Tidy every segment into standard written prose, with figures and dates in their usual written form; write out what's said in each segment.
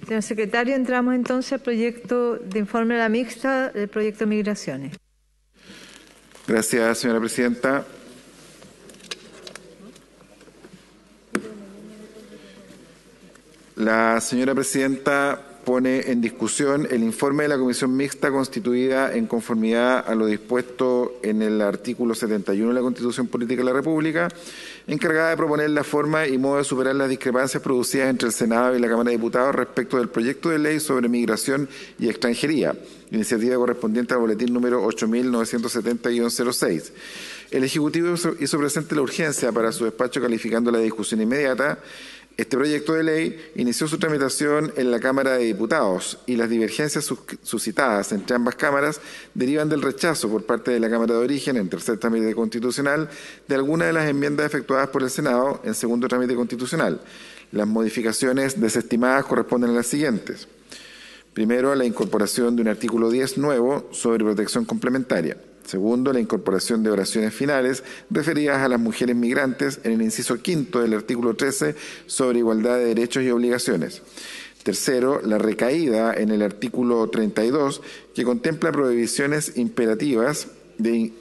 Señor secretario, entramos entonces al proyecto de informe de la mixta del proyecto de migraciones. Gracias, señora presidenta. La señora presidenta pone en discusión el informe de la comisión mixta constituida en conformidad a lo dispuesto en el artículo 71 de la Constitución Política de la República, encargada de proponer la forma y modo de superar las discrepancias producidas entre el Senado y la Cámara de Diputados respecto del proyecto de ley sobre migración y extranjería, iniciativa correspondiente al boletín número 8970-06. El Ejecutivo hizo presente la urgencia para su despacho calificando la discusión inmediata. Este proyecto de ley inició su tramitación en la Cámara de Diputados y las divergencias suscitadas entre ambas cámaras derivan del rechazo por parte de la Cámara de Origen en tercer trámite constitucional de algunas de las enmiendas efectuadas por el Senado en segundo trámite constitucional. Las modificaciones desestimadas corresponden a las siguientes. Primero, la incorporación de un artículo 10 nuevo sobre protección complementaria. Segundo, la incorporación de oraciones finales referidas a las mujeres migrantes en el inciso quinto del artículo 13 sobre igualdad de derechos y obligaciones. Tercero, la recaída en el artículo 32 que contempla prohibiciones imperativas de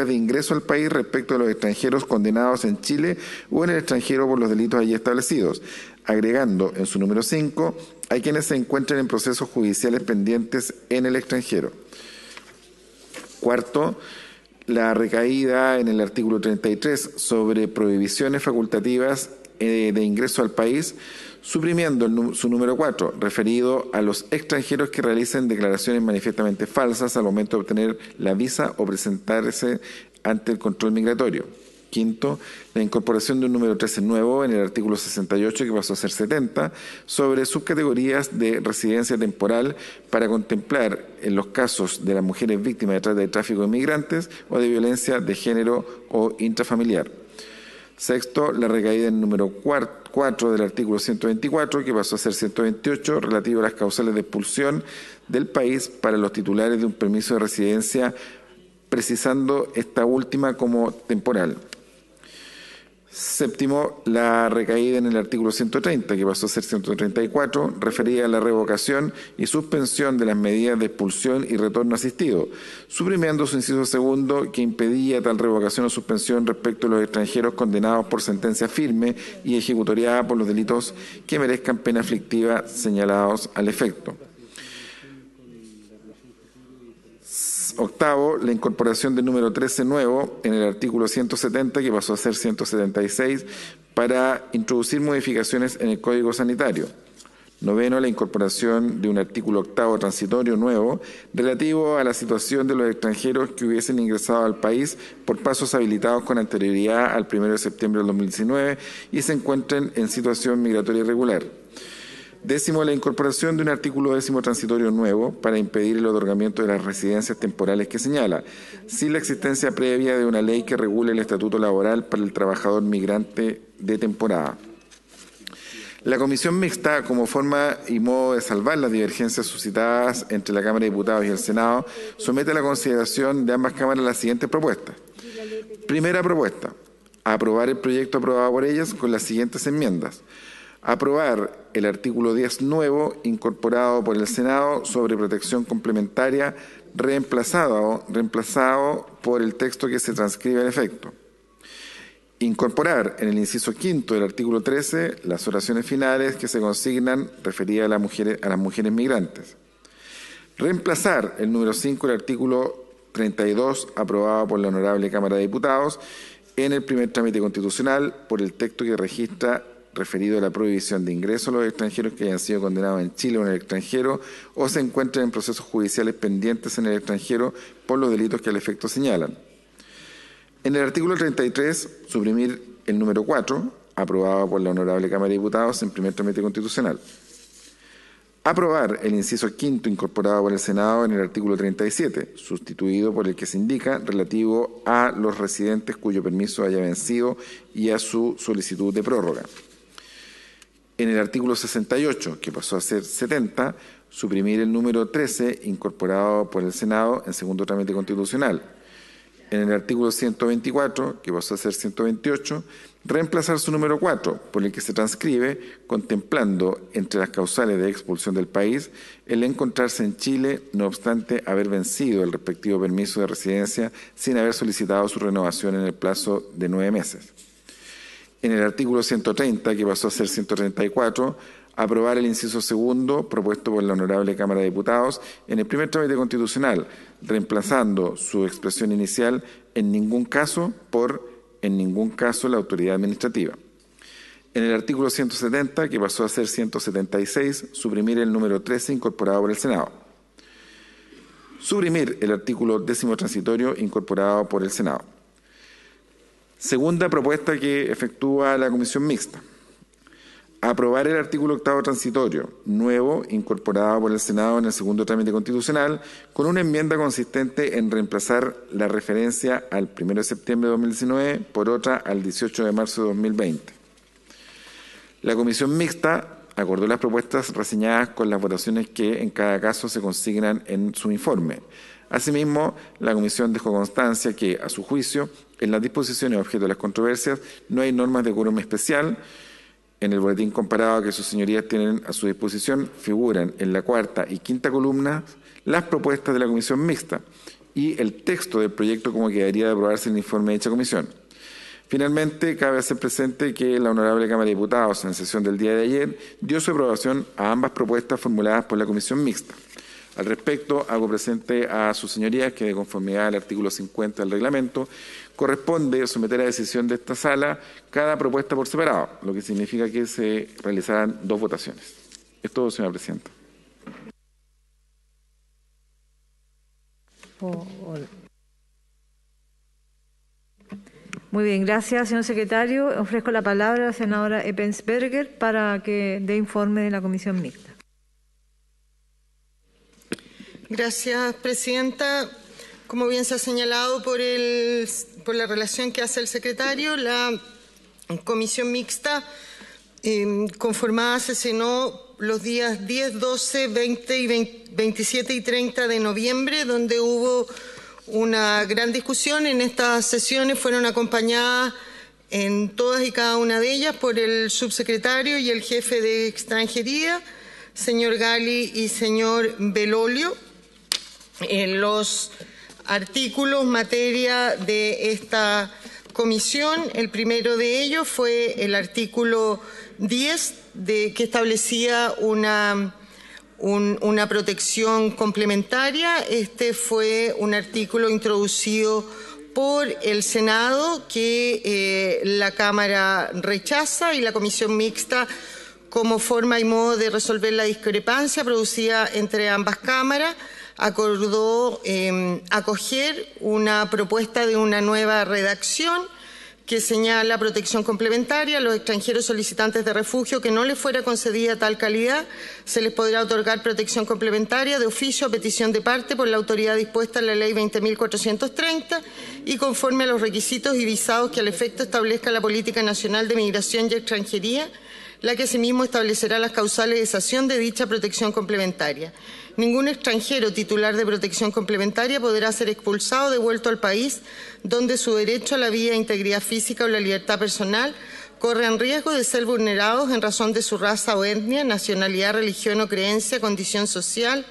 ingreso al país respecto a los extranjeros condenados en Chile o en el extranjero por los delitos allí establecidos, agregando en su número 5 a quienes se encuentren en procesos judiciales pendientes en el extranjero. Cuarto, la recaída en el artículo 33 sobre prohibiciones facultativas de ingreso al país, suprimiendo su número 4, referido a los extranjeros que realicen declaraciones manifiestamente falsas al momento de obtener la visa o presentarse ante el control migratorio. Quinto, la incorporación de un número 13 nuevo en el artículo 68, que pasó a ser 70, sobre subcategorías de residencia temporal para contemplar en los casos de las mujeres víctimas de trata de tráfico de migrantes o de violencia de género o intrafamiliar. Sexto, la recaída en el número 4 del artículo 124, que pasó a ser 128, relativo a las causales de expulsión del país para los titulares de un permiso de residencia, precisando esta última como temporal. Séptimo, la recaída en el artículo 130, que pasó a ser 134, referida a la revocación y suspensión de las medidas de expulsión y retorno asistido, suprimiendo su inciso segundo que impedía tal revocación o suspensión respecto a los extranjeros condenados por sentencia firme y ejecutoriada por los delitos que merezcan pena aflictiva señalados al efecto. Octavo, la incorporación del número 13 nuevo en el artículo 170, que pasó a ser 176, para introducir modificaciones en el Código Sanitario. Noveno, la incorporación de un artículo octavo transitorio nuevo relativo a la situación de los extranjeros que hubiesen ingresado al país por pasos habilitados con anterioridad al 1 de septiembre del 2019 y se encuentren en situación migratoria irregular. Décimo, la incorporación de un artículo 10º transitorio nuevo para impedir el otorgamiento de las residencias temporales que señala, sin la existencia previa de una ley que regule el estatuto laboral para el trabajador migrante de temporada. La comisión mixta, como forma y modo de salvar las divergencias suscitadas entre la Cámara de Diputados y el Senado, somete a la consideración de ambas cámaras las siguientes propuestas. Primera propuesta, aprobar el proyecto aprobado por ellas con las siguientes enmiendas. Aprobar el artículo 10 nuevo incorporado por el Senado sobre protección complementaria reemplazado por el texto que se transcribe al efecto. Incorporar en el inciso quinto del artículo 13 las oraciones finales que se consignan referidas a las mujeres migrantes. Reemplazar el número 5 del artículo 32 aprobado por la Honorable Cámara de Diputados en el primer trámite constitucional por el texto que registra referido a la prohibición de ingreso a los extranjeros que hayan sido condenados en Chile o en el extranjero o se encuentren en procesos judiciales pendientes en el extranjero por los delitos que al efecto señalan. En el artículo 33, suprimir el número 4, aprobado por la Honorable Cámara de Diputados en primer trámite constitucional. Aprobar el inciso quinto incorporado por el Senado en el artículo 37, sustituido por el que se indica relativo a los residentes cuyo permiso haya vencido y a su solicitud de prórroga. En el artículo 68, que pasó a ser 70, suprimir el número 13 incorporado por el Senado en segundo trámite constitucional. En el artículo 124, que pasó a ser 128, reemplazar su número 4, por el que se transcribe, contemplando entre las causales de expulsión del país el encontrarse en Chile, no obstante haber vencido el respectivo permiso de residencia sin haber solicitado su renovación en el plazo de 9 meses. En el artículo 130, que pasó a ser 134, aprobar el inciso segundo propuesto por la Honorable Cámara de Diputados en el primer trámite constitucional, reemplazando su expresión inicial en ningún caso por en ningún caso la autoridad administrativa. En el artículo 170, que pasó a ser 176, suprimir el número 13 incorporado por el Senado. Suprimir el artículo 10º transitorio incorporado por el Senado. Segunda propuesta que efectúa la Comisión Mixta. Aprobar el artículo 8º transitorio, nuevo, incorporado por el Senado en el segundo trámite constitucional, con una enmienda consistente en reemplazar la referencia al 1 de septiembre de 2019 por otra al 18 de marzo de 2020. La Comisión Mixta acordó las propuestas reseñadas con las votaciones que en cada caso se consignan en su informe. Asimismo, la Comisión dejó constancia que, a su juicio, en las disposiciones objeto de las controversias no hay normas de quórum especial. En el boletín comparado que sus señorías tienen a su disposición figuran en la 4ª y 5ª columna las propuestas de la Comisión Mixta y el texto del proyecto como quedaría de aprobarse en el informe de dicha comisión. Finalmente, cabe hacer presente que la Honorable Cámara de Diputados, en sesión del día de ayer, dio su aprobación a ambas propuestas formuladas por la Comisión Mixta. Al respecto, hago presente a sus señorías que, de conformidad al artículo 50 del reglamento, corresponde someter a decisión de esta sala cada propuesta por separado, lo que significa que se realizarán 2 votaciones. Es todo, señora presidenta. Muy bien, gracias, señor secretario. Ofrezco la palabra a la senadora Eppensberger para que dé informe de la Comisión Mixta. Gracias, presidenta. Como bien se ha señalado por la relación que hace el secretario, la Comisión Mixta conformada sesionó los días 10, 12, 20 y 27 y 30 de noviembre, donde hubo una gran discusión. En estas sesiones fueron acompañadas en todas y cada una de ellas por el subsecretario y el jefe de extranjería, señor Gali y señor Belolio. Los artículos materia de esta comisión, el primero de ellos fue el artículo 10, que establecía una protección complementaria. Este fue un artículo introducido por el Senado que la Cámara rechaza, y la Comisión Mixta, como forma y modo de resolver la discrepancia producida entre ambas cámaras, acordó acoger una propuesta de una nueva redacción que señala protección complementaria a los extranjeros solicitantes de refugio que no les fuera concedida tal calidad. Se les podrá otorgar protección complementaria de oficio a petición de parte por la autoridad dispuesta en la Ley 20.430 y conforme a los requisitos y visados que al efecto establezca la Política Nacional de Migración y Extranjería, la que asimismo establecerá las causales de cesación de dicha protección complementaria. Ningún extranjero titular de protección complementaria podrá ser expulsado o devuelto al país donde su derecho a la vida, integridad física o la libertad personal corran riesgo de ser vulnerados en razón de su raza o etnia, nacionalidad, religión o creencia, condición social,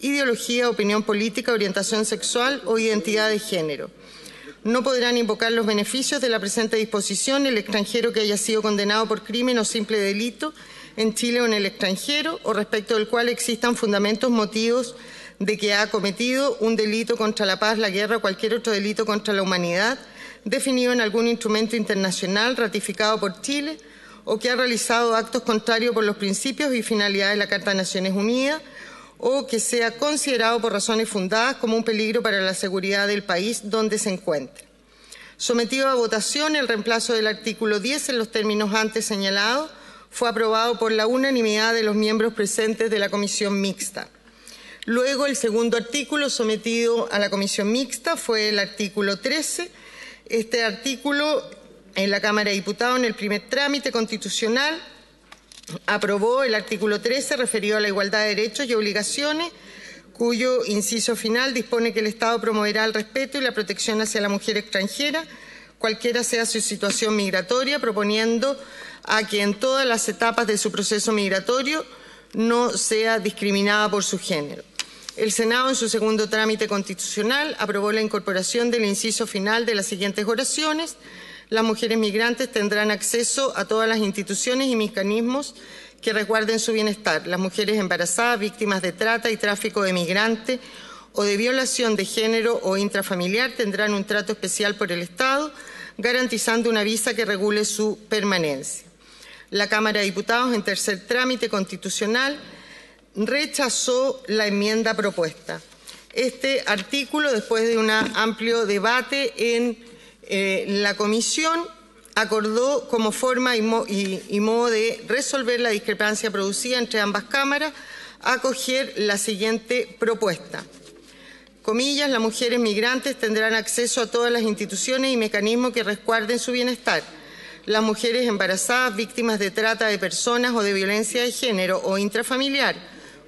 ideología, opinión política, orientación sexual o identidad de género. No podrán invocar los beneficios de la presente disposición el extranjero que haya sido condenado por crimen o simple delito en Chile o en el extranjero, o respecto del cual existan fundamentos motivos de que ha cometido un delito contra la paz, la guerra o cualquier otro delito contra la humanidad, definido en algún instrumento internacional ratificado por Chile, o que ha realizado actos contrarios por los principios y finalidades de la Carta de Naciones Unidas, o que sea considerado por razones fundadas como un peligro para la seguridad del país donde se encuentre. Sometido a votación, el reemplazo del artículo 10 en los términos antes señalados fue aprobado por la unanimidad de los miembros presentes de la Comisión Mixta. Luego, el segundo artículo sometido a la Comisión Mixta fue el artículo 13. Este artículo, en la Cámara de Diputados, en el primer trámite constitucional, aprobó el artículo 13 referido a la igualdad de derechos y obligaciones, cuyo inciso final dispone que el Estado promoverá el respeto y la protección hacia la mujer extranjera, cualquiera sea su situación migratoria, proponiendo a que en todas las etapas de su proceso migratorio no sea discriminada por su género. El Senado, en su segundo trámite constitucional, aprobó la incorporación del inciso final de las siguientes oraciones: las mujeres migrantes tendrán acceso a todas las instituciones y mecanismos que resguarden su bienestar. Las mujeres embarazadas, víctimas de trata y tráfico de migrantes o de violación de género o intrafamiliar tendrán un trato especial por el Estado, garantizando una visa que regule su permanencia. La Cámara de Diputados, en tercer trámite constitucional, rechazó la enmienda propuesta. Este artículo, después de un amplio debate en la comisión, acordó como forma y modo de resolver la discrepancia producida entre ambas cámaras acoger la siguiente propuesta. Comillas, las mujeres migrantes tendrán acceso a todas las instituciones y mecanismos que resguarden su bienestar. Las mujeres embarazadas, víctimas de trata de personas o de violencia de género o intrafamiliar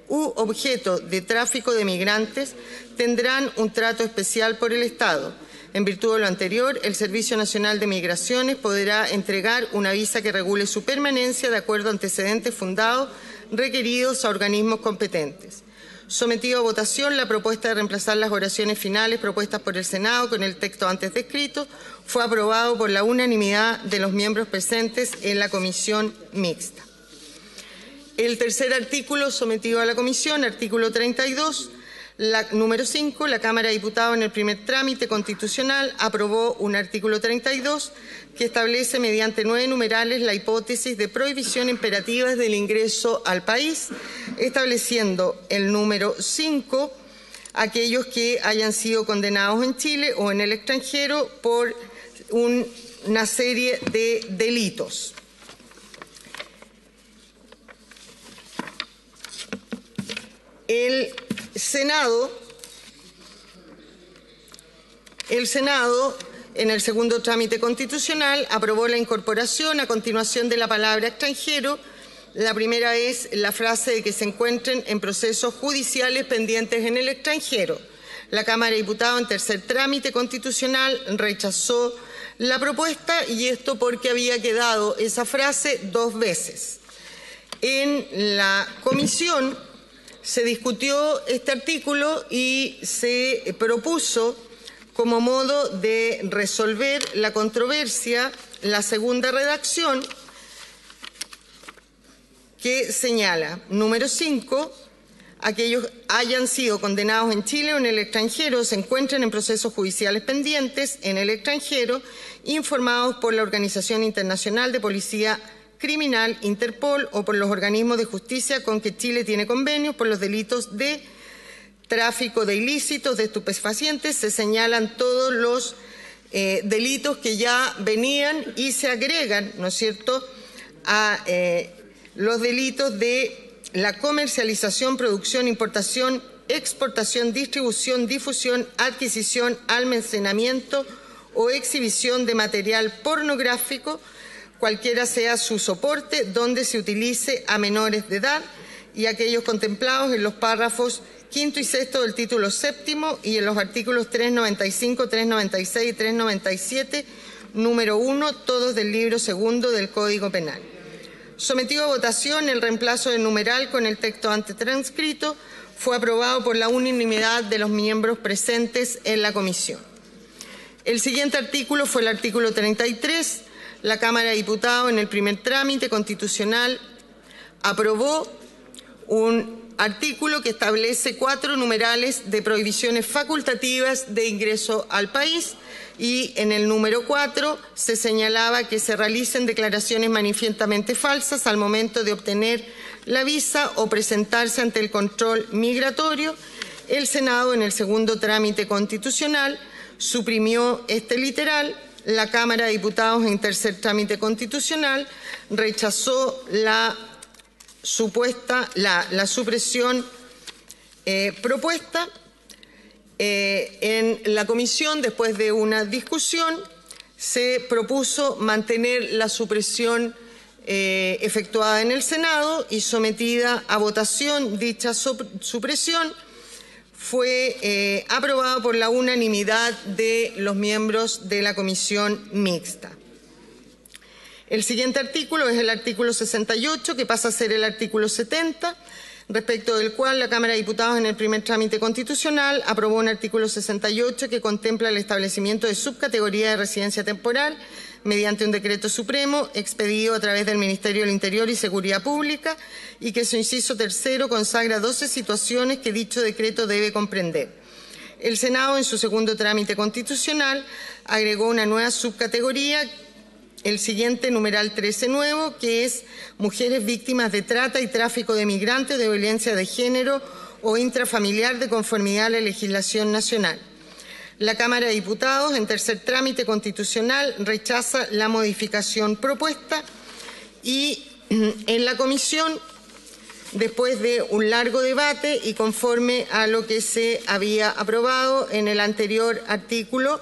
u objeto de tráfico de migrantes tendrán un trato especial por el Estado. En virtud de lo anterior, el Servicio Nacional de Migraciones podrá entregar una visa que regule su permanencia de acuerdo a antecedentes fundados requeridos a organismos competentes. Sometido a votación, la propuesta de reemplazar las oraciones finales propuestas por el Senado con el texto antes descrito fue aprobado por la unanimidad de los miembros presentes en la comisión mixta. El tercer artículo sometido a la comisión, artículo 32, número 5, la Cámara de Diputados en el primer trámite constitucional aprobó un artículo 32 que establece mediante 9 numerales la hipótesis de prohibición imperativa del ingreso al país, estableciendo el número 5 aquellos que hayan sido condenados en Chile o en el extranjero por una serie de delitos. El Senado, en el segundo trámite constitucional, aprobó la incorporación a continuación de la palabra extranjero. La primera es la frase de que se encuentren en procesos judiciales pendientes en el extranjero. La Cámara de Diputados, en tercer trámite constitucional, rechazó la propuesta, y esto porque había quedado esa frase 2 veces. En la comisión se discutió este artículo y se propuso como modo de resolver la controversia la segunda redacción, que señala, número 5, aquellos hayan sido condenados en Chile o en el extranjero se encuentren en procesos judiciales pendientes en el extranjero, informados por la Organización Internacional de Policía Criminal, Interpol, o por los organismos de justicia con que Chile tiene convenios por los delitos de tráfico de ilícitos de estupefacientes. Se señalan todos los delitos que ya venían y se agregan, ¿no es cierto?, a los delitos de la comercialización, producción, importación, exportación, distribución, difusión, adquisición, almacenamiento o exhibición de material pornográfico, cualquiera sea su soporte, donde se utilice a menores de edad, y aquellos contemplados en los párrafos 5º y 6º del título 7º y en los artículos 395, 396 y 397, número 1, todos del libro 2 del Código Penal. Sometido a votación, el reemplazo del numeral con el texto antes transcrito fue aprobado por la unanimidad de los miembros presentes en la comisión. El siguiente artículo fue el artículo 33. La Cámara de Diputados, en el primer trámite constitucional, aprobó un artículo que establece 4 numerales de prohibiciones facultativas de ingreso al país, y en el número 4 se señalaba que se realicen declaraciones manifiestamente falsas al momento de obtener la visa o presentarse ante el control migratorio. El Senado, en el segundo trámite constitucional, suprimió este literal. La Cámara de Diputados, en tercer trámite constitucional, rechazó la supresión propuesta. En la comisión, después de una discusión, se propuso mantener la supresión efectuada en el Senado, y sometida a votación dicha supresión fue aprobado por la unanimidad de los miembros de la comisión mixta. El siguiente artículo es el artículo 68, que pasa a ser el artículo 70, respecto del cual la Cámara de Diputados en el primer trámite constitucional aprobó un artículo 68 que contempla el establecimiento de subcategoría de residencia temporal mediante un decreto supremo expedido a través del Ministerio del Interior y Seguridad Pública y que su inciso tercero consagra 12 situaciones que dicho decreto debe comprender. El Senado, en su segundo trámite constitucional, agregó una nueva subcategoría, el siguiente numeral 13 nuevo, que es mujeres víctimas de trata y tráfico de migrantes, de violencia de género o intrafamiliar de conformidad a la legislación nacional. La Cámara de Diputados, en tercer trámite constitucional, rechaza la modificación propuesta y en la comisión, después de un largo debate y conforme a lo que se había aprobado en el anterior artículo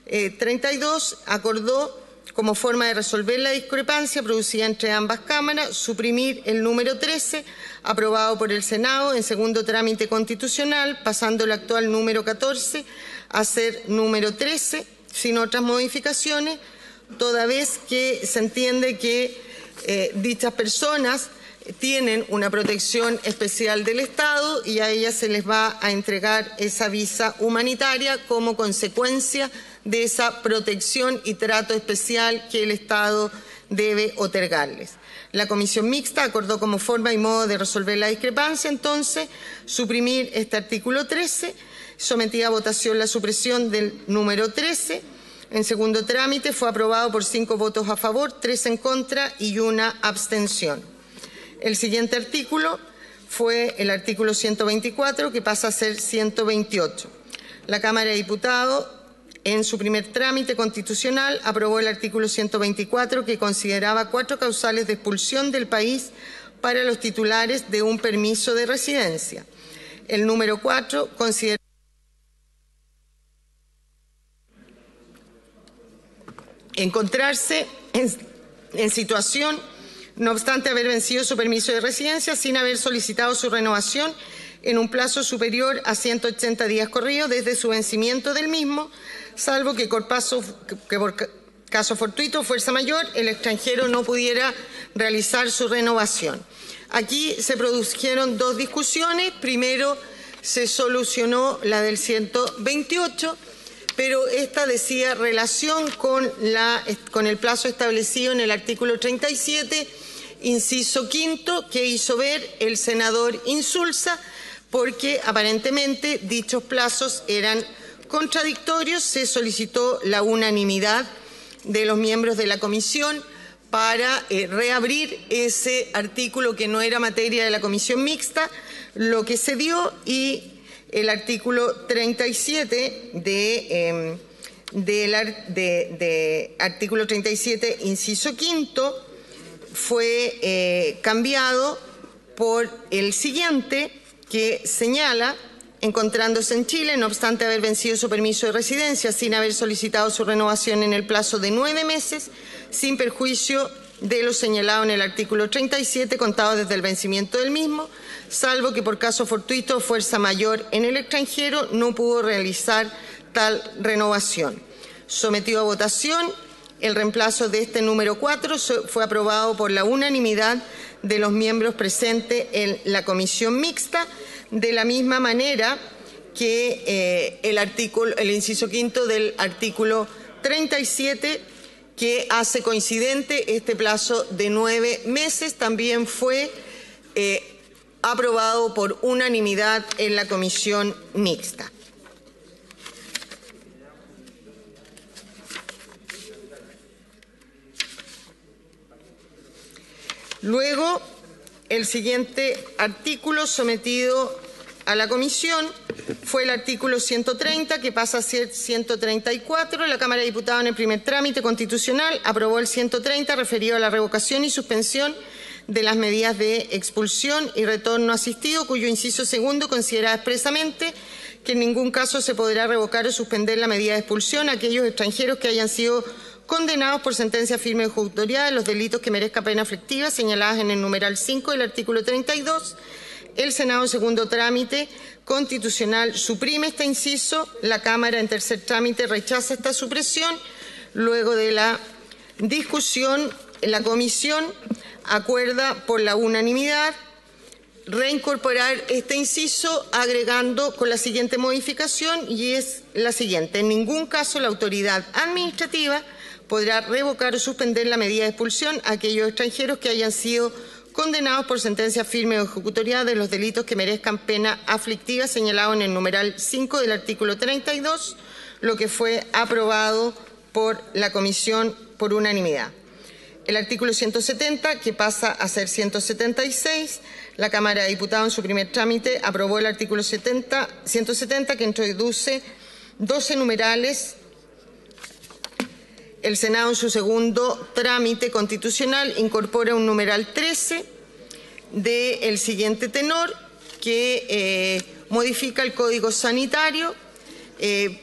32, acordó, como forma de resolver la discrepancia producida entre ambas cámaras, suprimir el número 13, aprobado por el Senado en segundo trámite constitucional, pasando el actual número 14 a ser número 13, sin otras modificaciones, toda vez que se entiende que dichas personas tienen una protección especial del Estado y a ellas se les va a entregar esa visa humanitaria como consecuencia de esa protección y trato especial que el Estado debe otorgarles. La comisión mixta acordó como forma y modo de resolver la discrepancia, entonces, suprimir este artículo 13, sometida a votación la supresión del número 13. En segundo trámite fue aprobado por 5 votos a favor, 3 en contra y 1 abstención. El siguiente artículo fue el artículo 124, que pasa a ser 128. La Cámara de Diputados, en su primer trámite constitucional, aprobó el artículo 124, que consideraba 4 causales de expulsión del país para los titulares de un permiso de residencia. El número 4 considera encontrarse en situación, no obstante haber vencido su permiso de residencia, sin haber solicitado su renovación en un plazo superior a 180 días corridos desde su vencimiento del mismo, salvo que por caso fortuito o fuerza mayor el extranjero no pudiera realizar su renovación. Aquí se produjeron 2 discusiones. Primero se solucionó la del 128, pero esta decía relación con el plazo establecido en el artículo 37, inciso quinto, que hizo ver el senador Insulza, porque aparentemente dichos plazos eran contradictorios. Se solicitó la unanimidad de los miembros de la comisión para reabrir ese artículo que no era materia de la comisión mixta, lo que se dio, y el artículo 37 artículo 37, inciso quinto, fue cambiado por el siguiente, que señala: encontrándose en Chile, no obstante haber vencido su permiso de residencia, sin haber solicitado su renovación en el plazo de 9 meses, sin perjuicio de lo señalado en el artículo 37, contado desde el vencimiento del mismo, salvo que por caso fortuito o fuerza mayor en el extranjero no pudo realizar tal renovación. Sometido a votación, el reemplazo de este número 4 fue aprobado por la unanimidad de los miembros presentes en la comisión mixta, de la misma manera que el inciso quinto del artículo 37, que hace coincidente este plazo de 9 meses, también fue aprobado por unanimidad en la comisión mixta. Luego, el siguiente artículo sometido a la comisión fue el artículo 130, que pasa a ser 134. La Cámara de Diputados, en el primer trámite constitucional, aprobó el 130, referido a la revocación y suspensión de las medidas de expulsión y retorno asistido, cuyo inciso segundo considera expresamente que en ningún caso se podrá revocar o suspender la medida de expulsión a aquellos extranjeros que hayan sido condenados por sentencia firme ejecutoriada de los delitos que merezca pena efectiva señaladas en el numeral 5 del artículo 32, El Senado en segundo trámite constitucional suprime este inciso. La Cámara en tercer trámite rechaza esta supresión. Luego de la discusión, la Comisión acuerda por la unanimidad reincorporar este inciso agregando con la siguiente modificación, y es la siguiente: en ningún caso la autoridad administrativa podrá revocar o suspender la medida de expulsión a aquellos extranjeros que hayan sido condenados por sentencia firme o ejecutoria de los delitos que merezcan pena aflictiva señalado en el numeral 5 del artículo 32, lo que fue aprobado por la Comisión por unanimidad. El artículo 170, que pasa a ser 176, la Cámara de Diputados en su primer trámite aprobó el artículo 170, que introduce 12 numerales. El Senado en su segundo trámite constitucional incorpora un numeral 13 del siguiente tenor, que modifica el Código Sanitario,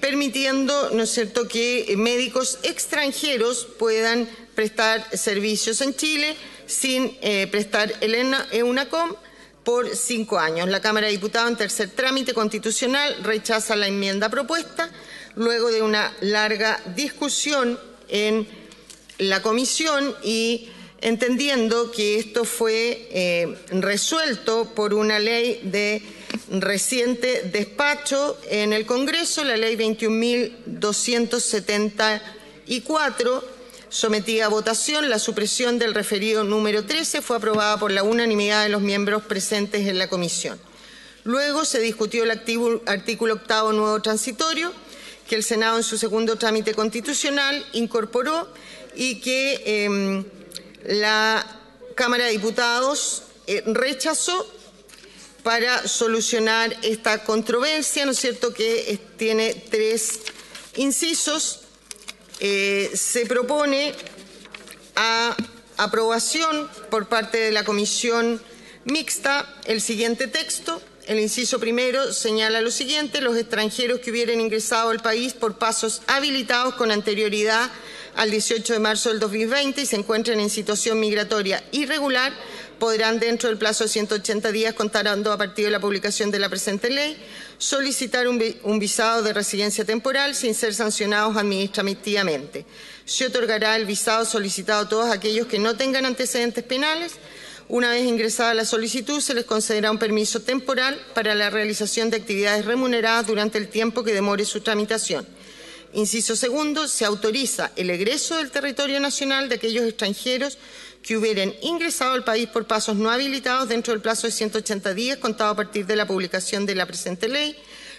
permitiendo, ¿no es cierto?, que médicos extranjeros puedan prestar servicios en Chile sin prestar el EUNACOM por 5 años. La Cámara de Diputados en tercer trámite constitucional rechaza la enmienda propuesta. Luego de una larga discusión en la comisión y entendiendo que esto fue resuelto por una ley de reciente despacho en el Congreso, la ley 21.274, sometida a votación, la supresión del referido número 13 fue aprobada por la unanimidad de los miembros presentes en la comisión. Luego se discutió el artículo octavo nuevo transitorio, que el Senado en su segundo trámite constitucional incorporó y que la Cámara de Diputados rechazó para solucionar esta controversia, ¿no es cierto?, que tiene 3 incisos. Se propone a aprobación por parte de la Comisión Mixta el siguiente texto. El inciso primero señala lo siguiente: los extranjeros que hubieran ingresado al país por pasos habilitados con anterioridad al 18 de marzo del 2020 y se encuentren en situación migratoria irregular podrán, dentro del plazo de 180 días, contando a partir de la publicación de la presente ley, solicitar un visado de residencia temporal sin ser sancionados administrativamente. Se otorgará el visado solicitado a todos aquellos que no tengan antecedentes penales. Una vez ingresada la solicitud, se les concederá un permiso temporal para la realización de actividades remuneradas durante el tiempo que demore su tramitación. Inciso segundo, se autoriza el egreso del territorio nacional de aquellos extranjeros que hubieran ingresado al país por pasos no habilitados dentro del plazo de 180 días contado a partir de la publicación de la presente ley,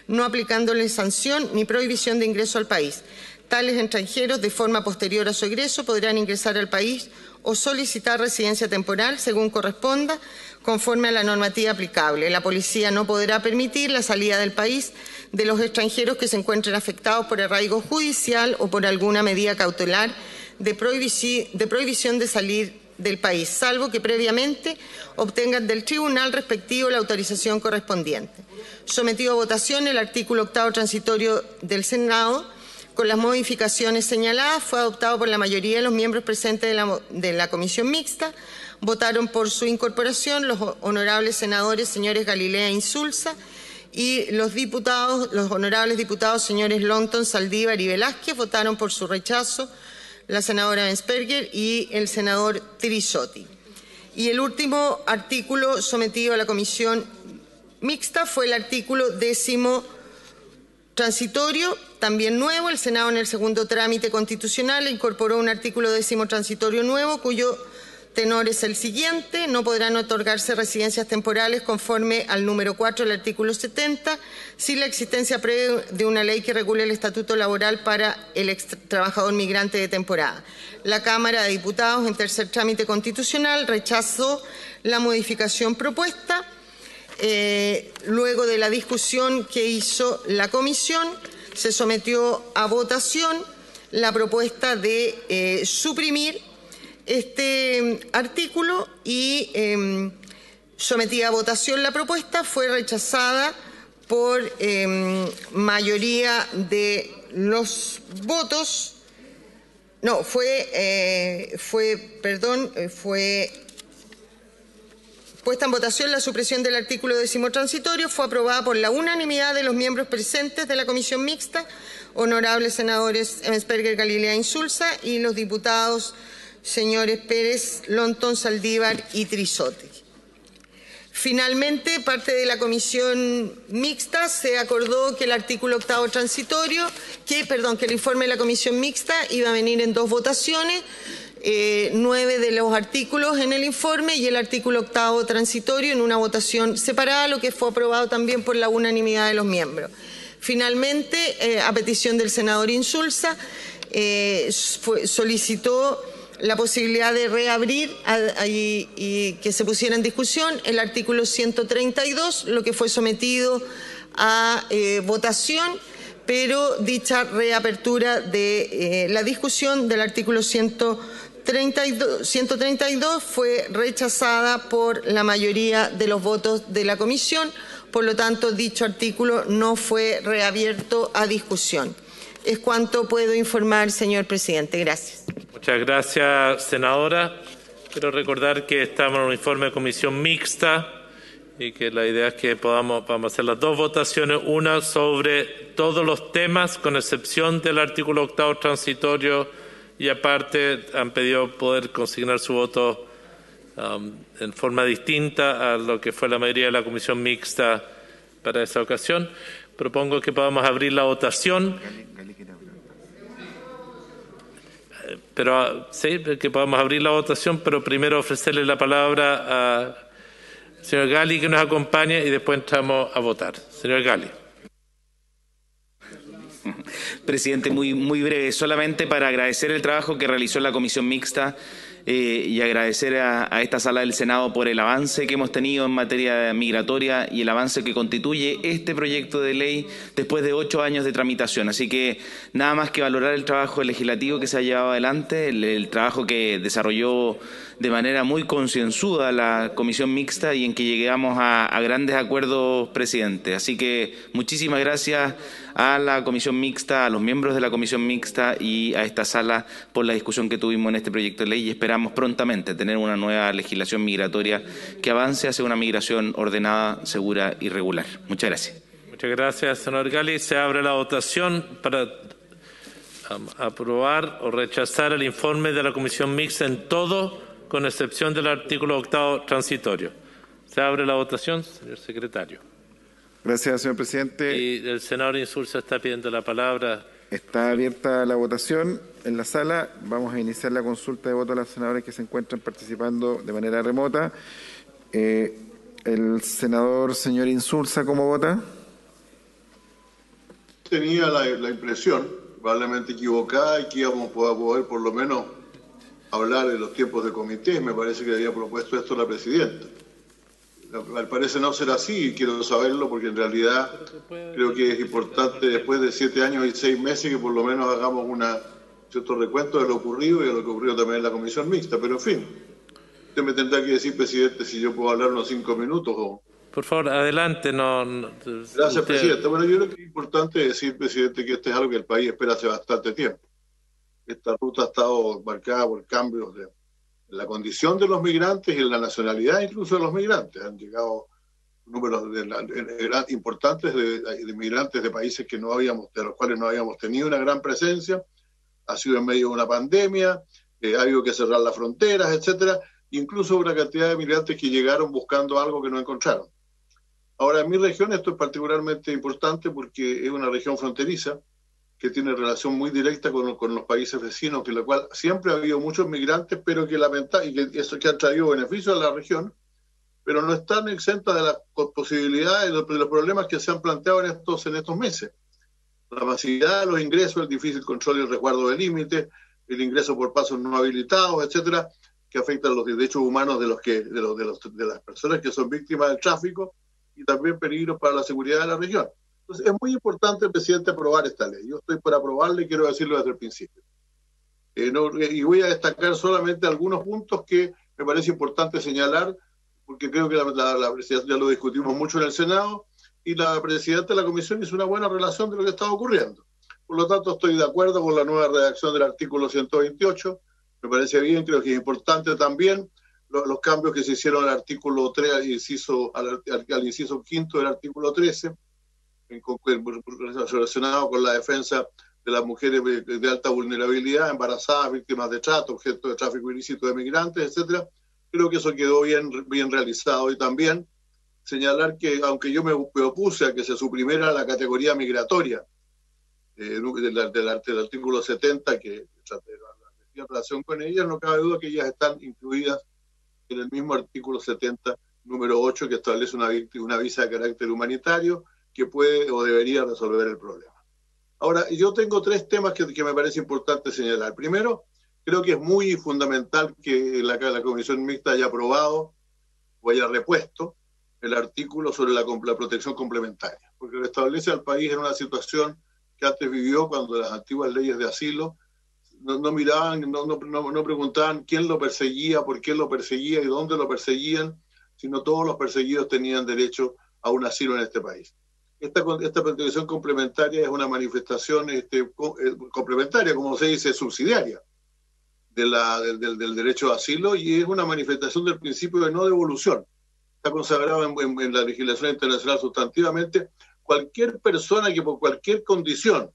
no aplicándole sanción ni prohibición de ingreso al país. Tales extranjeros, de forma posterior a su egreso, podrán ingresar al país o solicitar residencia temporal según corresponda, conforme a la normativa aplicable. La policía no podrá permitir la salida del país de los extranjeros que se encuentren afectados por arraigo judicial o por alguna medida cautelar de prohibición de salir del país, salvo que previamente obtengan del tribunal respectivo la autorización correspondiente. Sometido a votación el artículo octavo transitorio del Senado, con las modificaciones señaladas, fue adoptado por la mayoría de los miembros presentes de la Comisión Mixta. Votaron por su incorporación los honorables senadores señores Galilea e Insulza y los honorables diputados señores Lonton, Saldívar y Velázquez. Votaron por su rechazo la senadora Bensperger y el senador Tirisotti. Y el último artículo sometido a la Comisión Mixta fue el artículo 10º transitorio, también nuevo. El Senado en el segundo trámite constitucional incorporó un artículo 10º transitorio nuevo cuyo tenor es el siguiente: no podrán otorgarse residencias temporales conforme al número 4 del artículo 70 sin la existencia previa de una ley que regule el estatuto laboral para el trabajador migrante de temporada. La Cámara de Diputados en tercer trámite constitucional rechazó la modificación propuesta. Luego de la discusión que hizo la comisión, se sometió a votación la propuesta de suprimir este artículo y sometida a votación la propuesta fue rechazada por mayoría de los votos. No, fue puesta en votación la supresión del artículo 10º transitorio fue aprobada por la unanimidad de los miembros presentes de la comisión mixta, honorables senadores Ebensperger, Galilea, Insulza, y los diputados señores Pérez, Lonton, Saldívar y Trizoti. Finalmente, parte de la comisión mixta se acordó que el artículo 8º transitorio, que el informe de la comisión mixta iba a venir en 2 votaciones, 9 de los artículos en el informe y el artículo 8º transitorio en una votación separada, lo que fue aprobado también por la unanimidad de los miembros. Finalmente, a petición del senador Insulza, solicitó la posibilidad de reabrir y que se pusiera en discusión el artículo 132, lo que fue sometido a votación, pero dicha reapertura de la discusión del artículo 132 fue rechazada por la mayoría de los votos de la comisión. Por lo tanto, dicho artículo no fue reabierto a discusión. Es cuanto puedo informar, señor presidente. Gracias. Muchas gracias, senadora. Quiero recordar que estamos en un informe de comisión mixta y que la idea es que vamos a hacer las 2 votaciones, una sobre todos los temas, con excepción del artículo 8º transitorio, y aparte han pedido poder consignar su voto en forma distinta a lo que fue la mayoría de la comisión mixta para esa ocasión. Propongo que podamos abrir la votación. Que podamos abrir la votación, pero primero ofrecerle la palabra al señor Gali, que nos acompañe, y después entramos a votar. Señor Gali. Presidente, muy breve, solamente para agradecer el trabajo que realizó la comisión mixta y agradecer a esta sala del Senado por el avance que hemos tenido en materia migratoria y el avance que constituye este proyecto de ley después de 8 años de tramitación. Así que nada más que valorar el trabajo legislativo que se ha llevado adelante, el trabajo que desarrolló de manera muy concienzuda la comisión mixta y en que llegamos a grandes acuerdos, presidente. Así que muchísimas gracias a la comisión mixta, a los miembros de la comisión mixta y a esta sala por la discusión que tuvimos en este proyecto de ley, y esperamos prontamente tener una nueva legislación migratoria que avance hacia una migración ordenada, segura y regular. Muchas gracias. Muchas gracias, senador Gali. Se abre la votación para aprobar o rechazar el informe de la comisión mixta en todo, con excepción del artículo 8º transitorio. Se abre la votación, señor secretario. Gracias, señor presidente. Y el senador Insulza está pidiendo la palabra. Está abierta la votación en la sala. Vamos a iniciar la consulta de voto a los senadores que se encuentran participando de manera remota. El senador señor Insulza, ¿cómo vota? Tenía la impresión, probablemente equivocada, y que íbamos a poder por lo menos hablar de los tiempos de comité. Me parece que había propuesto esto la presidenta. Al parecer no será así, y quiero saberlo porque en realidad creo que es importante, después de 7 años y 6 meses, que por lo menos hagamos cierto recuento de lo ocurrido y de lo que ocurrió también en la comisión mixta. Pero en fin, usted me tendrá que decir, presidente, si yo puedo hablar unos 5 minutos o... Por favor, adelante. Gracias, presidente. Bueno, yo creo que es importante decir, presidente, que este es algo que el país espera hace bastante tiempo. Esta ruta ha estado marcada por cambios de la condición de los migrantes y en la nacionalidad incluso de los migrantes. Han llegado números importantes de migrantes de países de los cuales no habíamos tenido una gran presencia. Ha sido en medio de una pandemia, ha habido que cerrar las fronteras, etcétera. Incluso una cantidad de migrantes que llegaron buscando algo que no encontraron. Ahora, en mi región esto es particularmente importante porque es una región fronteriza que tiene relación muy directa con los países vecinos, que en la cual siempre ha habido muchos migrantes, pero que eso que ha traído beneficios a la región, pero no están exentas de las posibilidades, de los problemas que se han planteado en estos meses. La masividad de los ingresos, el difícil control y el resguardo de límites, el ingreso por pasos no habilitados, etcétera, que afectan los derechos humanos de las personas que son víctimas del tráfico, y también peligros para la seguridad de la región. Entonces, es muy importante, presidente, aprobar esta ley. Yo estoy por aprobarla y quiero decirlo desde el principio. Y voy a destacar solamente algunos puntos que me parece importante señalar, porque creo que la presidenta ya lo discutimos mucho en el Senado, y la presidenta de la comisión hizo una buena relación de lo que estaba ocurriendo. Por lo tanto, estoy de acuerdo con la nueva redacción del artículo 128. Me parece bien, creo que es importante también los cambios que se hicieron al artículo 3, al inciso quinto del artículo 13, relacionado con la defensa de las mujeres de alta vulnerabilidad, embarazadas, víctimas de trato, objeto de tráfico ilícito de migrantes, etcétera. Creo que eso quedó bien realizado. Y también señalar que, aunque yo me opuse a que se suprimiera la categoría migratoria del artículo 70, que en relación con ellas, no cabe duda que ellas están incluidas en el mismo artículo 70, número 8, que establece una visa de carácter humanitario que puede o debería resolver el problema. Ahora, yo tengo tres temas que me parece importante señalar. Primero, creo que es muy fundamental que la Comisión Mixta haya aprobado o haya repuesto el artículo sobre la protección complementaria, porque lo establece al país en una situación que antes vivió cuando las antiguas leyes de asilo no miraban, no preguntaban quién lo perseguía, por qué lo perseguía y dónde lo perseguían, sino todos los perseguidos tenían derecho a un asilo en este país. Esta protección complementaria es una manifestación complementaria, como se dice, subsidiaria del derecho a asilo, y es una manifestación del principio de no devolución. Está consagrado en la legislación internacional sustantivamente. Cualquier persona que por cualquier condición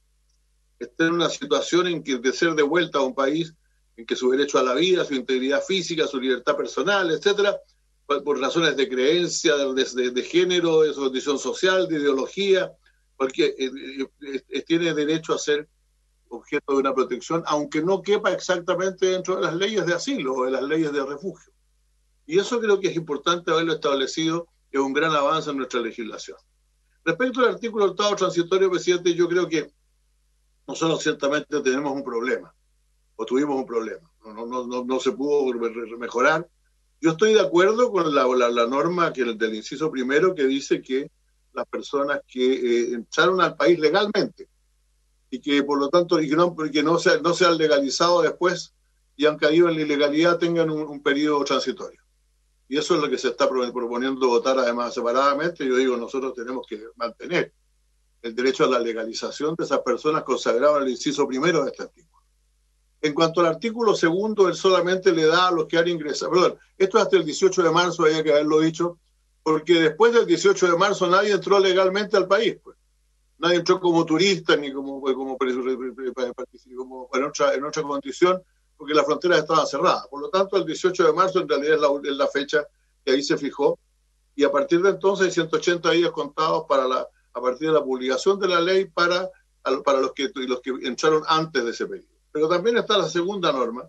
esté en una situación en que de ser devuelta a un país en que su derecho a la vida, su integridad física, su libertad personal, etcétera, por razones de creencia, de género, de su condición social, de ideología, tiene derecho a ser objeto de una protección, aunque no quepa exactamente dentro de las leyes de asilo o de las leyes de refugio. Y eso creo que es importante haberlo establecido, es un gran avance en nuestra legislación. Respecto al artículo octavo transitorio, presidente, yo creo que nosotros ciertamente tenemos un problema, o tuvimos un problema, no se pudo mejorar. Yo estoy de acuerdo con la norma del inciso primero, que dice que las personas que entraron al país legalmente y que por lo tanto que no se han legalizado después y han caído en la ilegalidad tengan un periodo transitorio. Y eso es lo que se está proponiendo votar además separadamente. Yo digo, nosotros tenemos que mantener el derecho a la legalización de esas personas consagrado en el inciso primero de este artículo. En cuanto al artículo segundo, él solamente le da a los que han ingresado, perdón, esto es hasta el 18 de marzo, había que haberlo dicho, porque después del 18 de marzo nadie entró legalmente al país, pues. Nadie entró como turista ni como en otra condición, porque las fronteras estaban cerradas. Por lo tanto, el 18 de marzo en realidad es la fecha que ahí se fijó, y a partir de entonces hay 180 días contados a partir de la publicación de la ley para los que entraron antes de ese periodo. Pero también está la segunda norma,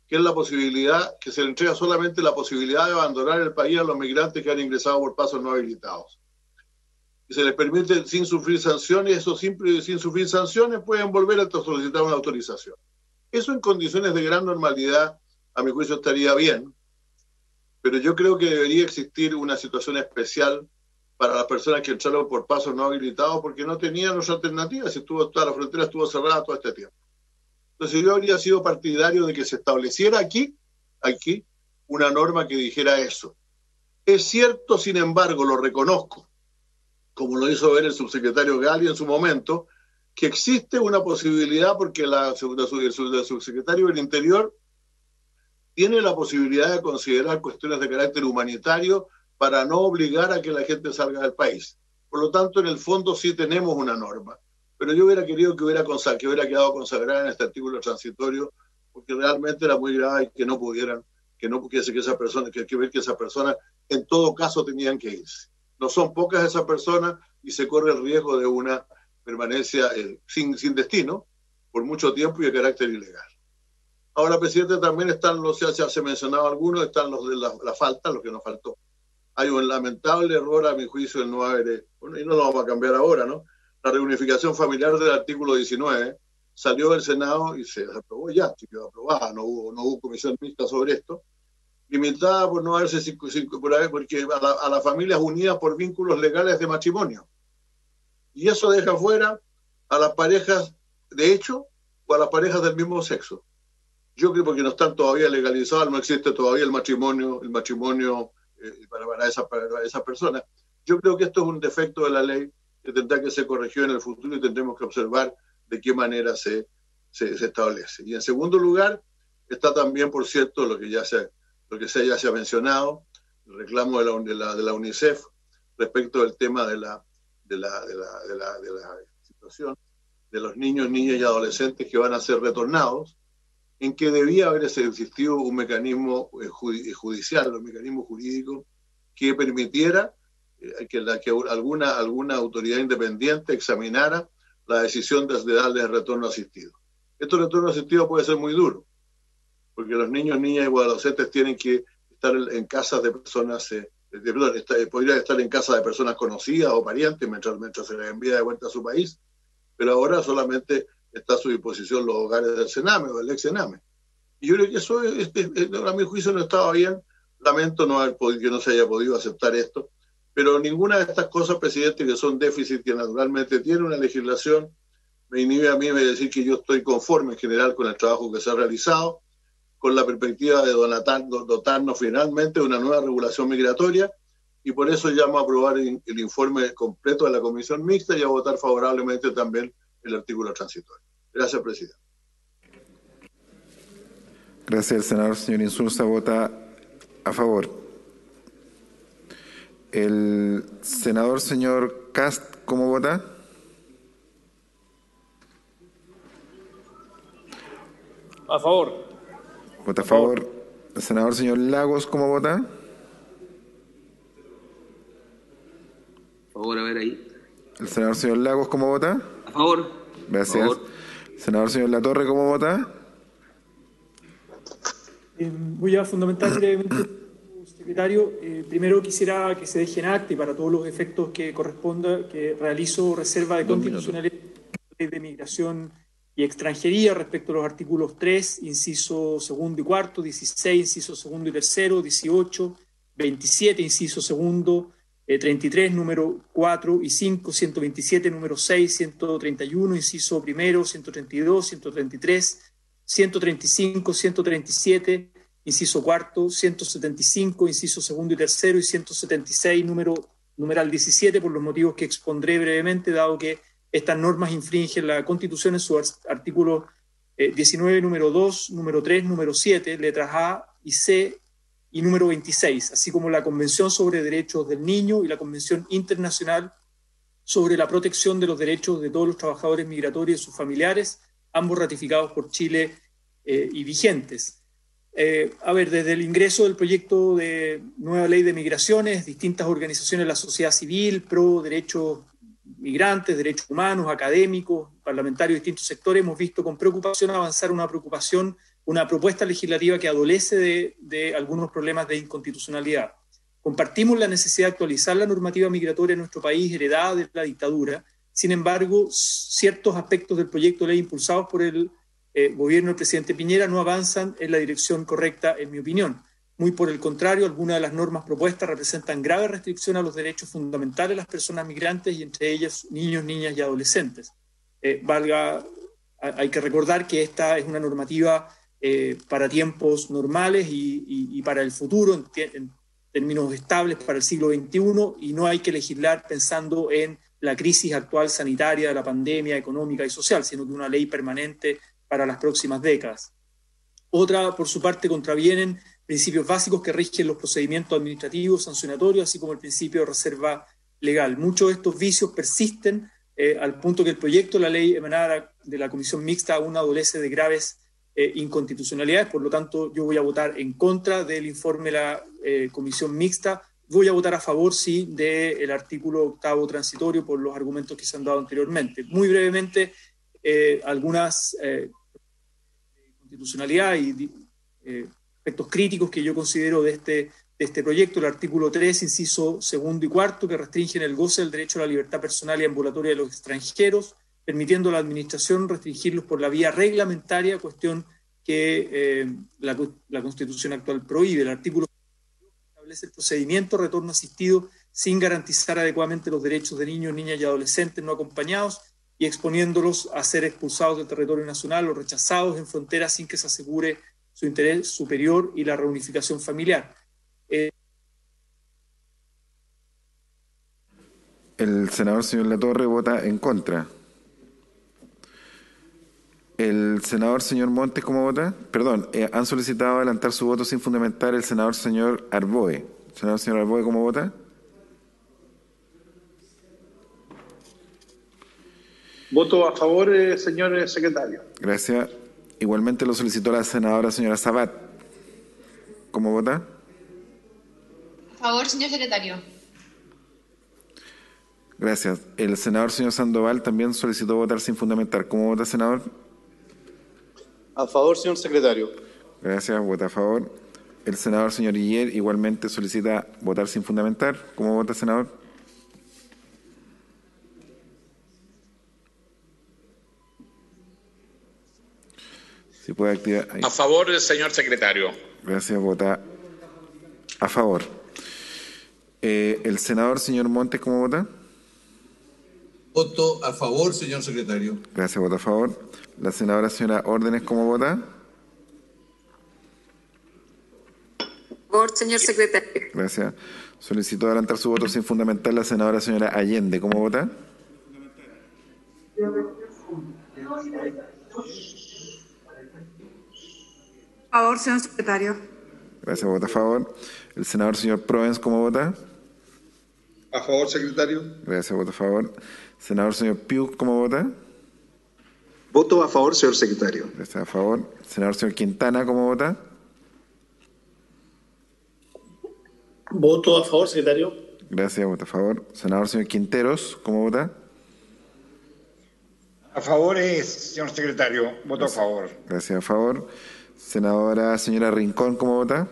que es la posibilidad, que se le entrega solamente la posibilidad de abandonar el país a los migrantes que han ingresado por pasos no habilitados. Y se les permite sin sufrir sanciones, sin sufrir sanciones pueden volver a solicitar una autorización. Eso en condiciones de gran normalidad, a mi juicio estaría bien, pero yo creo que debería existir una situación especial para las personas que entraron por pasos no habilitados porque no tenían otra alternativa, si toda la frontera estuvo cerrada todo este tiempo. Entonces yo habría sido partidario de que se estableciera aquí una norma que dijera eso. Es cierto, sin embargo, lo reconozco, como lo hizo ver el subsecretario Gali en su momento, que existe una posibilidad porque el subsecretario del Interior tiene la posibilidad de considerar cuestiones de carácter humanitario para no obligar a que la gente salga del país. Por lo tanto, en el fondo sí tenemos una norma. Pero yo hubiera querido que hubiera quedado consagrada en este artículo transitorio, porque realmente era muy grave que no pudieran, que esas personas en todo caso tenían que irse. No son pocas esas personas y se corre el riesgo de una permanencia sin destino por mucho tiempo y de carácter ilegal. Ahora, presidente, también están ya se mencionaba algunos, están los de la falta, lo que nos faltó. Hay un lamentable error, a mi juicio, en no haber, y no lo vamos a cambiar ahora, ¿no? La reunificación familiar del artículo 19 salió del Senado y se aprobó ya, se quedó aprobada, no hubo comisión mixta sobre esto, limitada por no haberse porque a las familias unidas por vínculos legales de matrimonio. Y eso deja fuera a las parejas de hecho o a las parejas del mismo sexo. Yo creo porque no están todavía legalizadas, no existe todavía el matrimonio para esas personas. Yo creo que esto es un defecto de la ley que tendrá que ser corregido en el futuro y tendremos que observar de qué manera se establece. Y en segundo lugar, está también, por cierto, lo que ya se lo que ya se ha mencionado, el reclamo de la UNICEF respecto del tema de la situación de los niños, niñas y adolescentes que van a ser retornados, en que debía haber existido un mecanismo judicial, un mecanismo jurídico que permitiera que alguna autoridad independiente examinara la decisión de darles retorno asistido. Este retorno asistido puede ser muy duro, porque los niños, niñas y adolescentes tienen que estar en casas de personas, podrían estar en casa de personas conocidas o parientes mientras se les envía de vuelta a su país, pero ahora solamente está a su disposición los hogares del Sename o del ex Sename. Y yo creo que eso, a mi juicio, no estaba bien. Lamento que no se haya podido aceptar esto, pero ninguna de estas cosas, presidente, que son déficits que naturalmente tiene una legislación, me inhibe a mí de decir que yo estoy conforme en general con el trabajo que se ha realizado, con la perspectiva de dotarnos finalmente de una nueva regulación migratoria, y por eso llamo a aprobar el informe completo de la Comisión Mixta y a votar favorablemente también el artículo transitorio. Gracias, presidente. Gracias. El senador señor Insulza vota a favor. El senador señor Cast, ¿cómo vota? A favor. Vota a favor. El senador señor Lagos, ¿cómo vota? A favor, a ver ahí. El senador señor Lagos, ¿cómo vota? A favor. Gracias. A favor. Senador señor Latorre, ¿cómo vota? Voy a fundamentar brevemente, secretario. Primero quisiera que se deje en acta y para todos los efectos que corresponda que realizo reserva de constitucionalidad de migración y extranjería respecto a los artículos 3, inciso segundo y cuarto, 16, inciso segundo y tercero, 18, 27, inciso segundo, 33, número 4 y 5, 127, número 6, 131, inciso primero, 132, 133, 135, 137, inciso cuarto, 175, inciso segundo y tercero, y 176, numeral 17, por los motivos que expondré brevemente, dado que estas normas infringen la Constitución en su artículo 19, número 2, número 3, número 7, letras A y C, y número 26, así como la Convención sobre Derechos del Niño y la Convención Internacional sobre la Protección de los Derechos de todos los trabajadores migratorios y sus familiares, ambos ratificados por Chile y vigentes. Desde el ingreso del proyecto de nueva ley de migraciones, distintas organizaciones de la sociedad civil, pro derechos migrantes, derechos humanos, académicos, parlamentarios de distintos sectores, hemos visto con preocupación avanzar una propuesta legislativa que adolece de algunos problemas de inconstitucionalidad. Compartimos la necesidad de actualizar la normativa migratoria en nuestro país heredada de la dictadura. Sin embargo, ciertos aspectos del proyecto de ley impulsados por el gobierno del presidente Piñera no avanzan en la dirección correcta, en mi opinión. Muy por el contrario, algunas de las normas propuestas representan grave restricción a los derechos fundamentales de las personas migrantes y entre ellas niños, niñas y adolescentes. Hay que recordar que esta es una normativa para tiempos normales y para el futuro, en términos estables para el siglo XXI, y no hay que legislar pensando en la crisis actual sanitaria, de la pandemia económica y social, sino que una ley permanente para las próximas décadas. Otra, por su parte, contravienen principios básicos que rigen los procedimientos administrativos, sancionatorios, así como el principio de reserva legal. Muchos de estos vicios persisten al punto que el proyecto de la ley emanada de la Comisión Mixta aún adolece de graves inconstitucionalidades. Por lo tanto, yo voy a votar en contra del informe de la Comisión Mixta. Voy a votar a favor, sí, del artículo 8º transitorio por los argumentos que se han dado anteriormente. Muy brevemente, algunas constitucionalidad y aspectos críticos que yo considero de este proyecto. El artículo 3, inciso segundo y cuarto, que restringen el goce del derecho a la libertad personal y ambulatoria de los extranjeros, permitiendo a la administración restringirlos por la vía reglamentaria, cuestión que la Constitución actual prohíbe. El artículo establece el procedimiento de retorno asistido sin garantizar adecuadamente los derechos de niños, niñas y adolescentes no acompañados y exponiéndolos a ser expulsados del territorio nacional o rechazados en fronteras sin que se asegure su interés superior y la reunificación familiar. El senador señor Latorre vota en contra. El El senador señor Montes, ¿cómo vota? Perdón, han solicitado adelantar su voto sin fundamentar el senador señor Arboe. Senador señor Arboe, ¿cómo vota? Voto a favor, señor secretario. Gracias. Igualmente lo solicitó la senadora señora Sabat. ¿Cómo vota? A favor, señor secretario. Gracias. El senador señor Sandoval también solicitó votar sin fundamentar. ¿Cómo vota, senador? A favor, señor secretario. Gracias. Vota a favor. El senador señor Guiller igualmente solicita votar sin fundamentar. ¿Cómo vota, senador? Si puede activar. Ahí. A favor, señor secretario. Gracias. Vota a favor. El senador señor Montes, ¿cómo vota? Voto a favor, señor secretario. Gracias, vota a favor. La senadora señora Órdenes, ¿cómo vota? A favor, señor secretario. Gracias. Solicitó adelantar su voto sin fundamentar la senadora señora Allende, ¿cómo vota? A favor, señor secretario. Gracias, vota a favor. El senador señor Provence, ¿cómo vota? A favor, secretario. Gracias, vota a favor. Senador señor Piuk, ¿cómo vota? Voto a favor, señor secretario. Gracias, a favor. Senador señor Quintana, ¿cómo vota? Voto a favor, secretario. Gracias, vota a favor. Senador señor Quinteros, ¿cómo vota? A favor, señor secretario. Voto a favor. Gracias, a favor. Senadora señora Rincón, ¿cómo vota?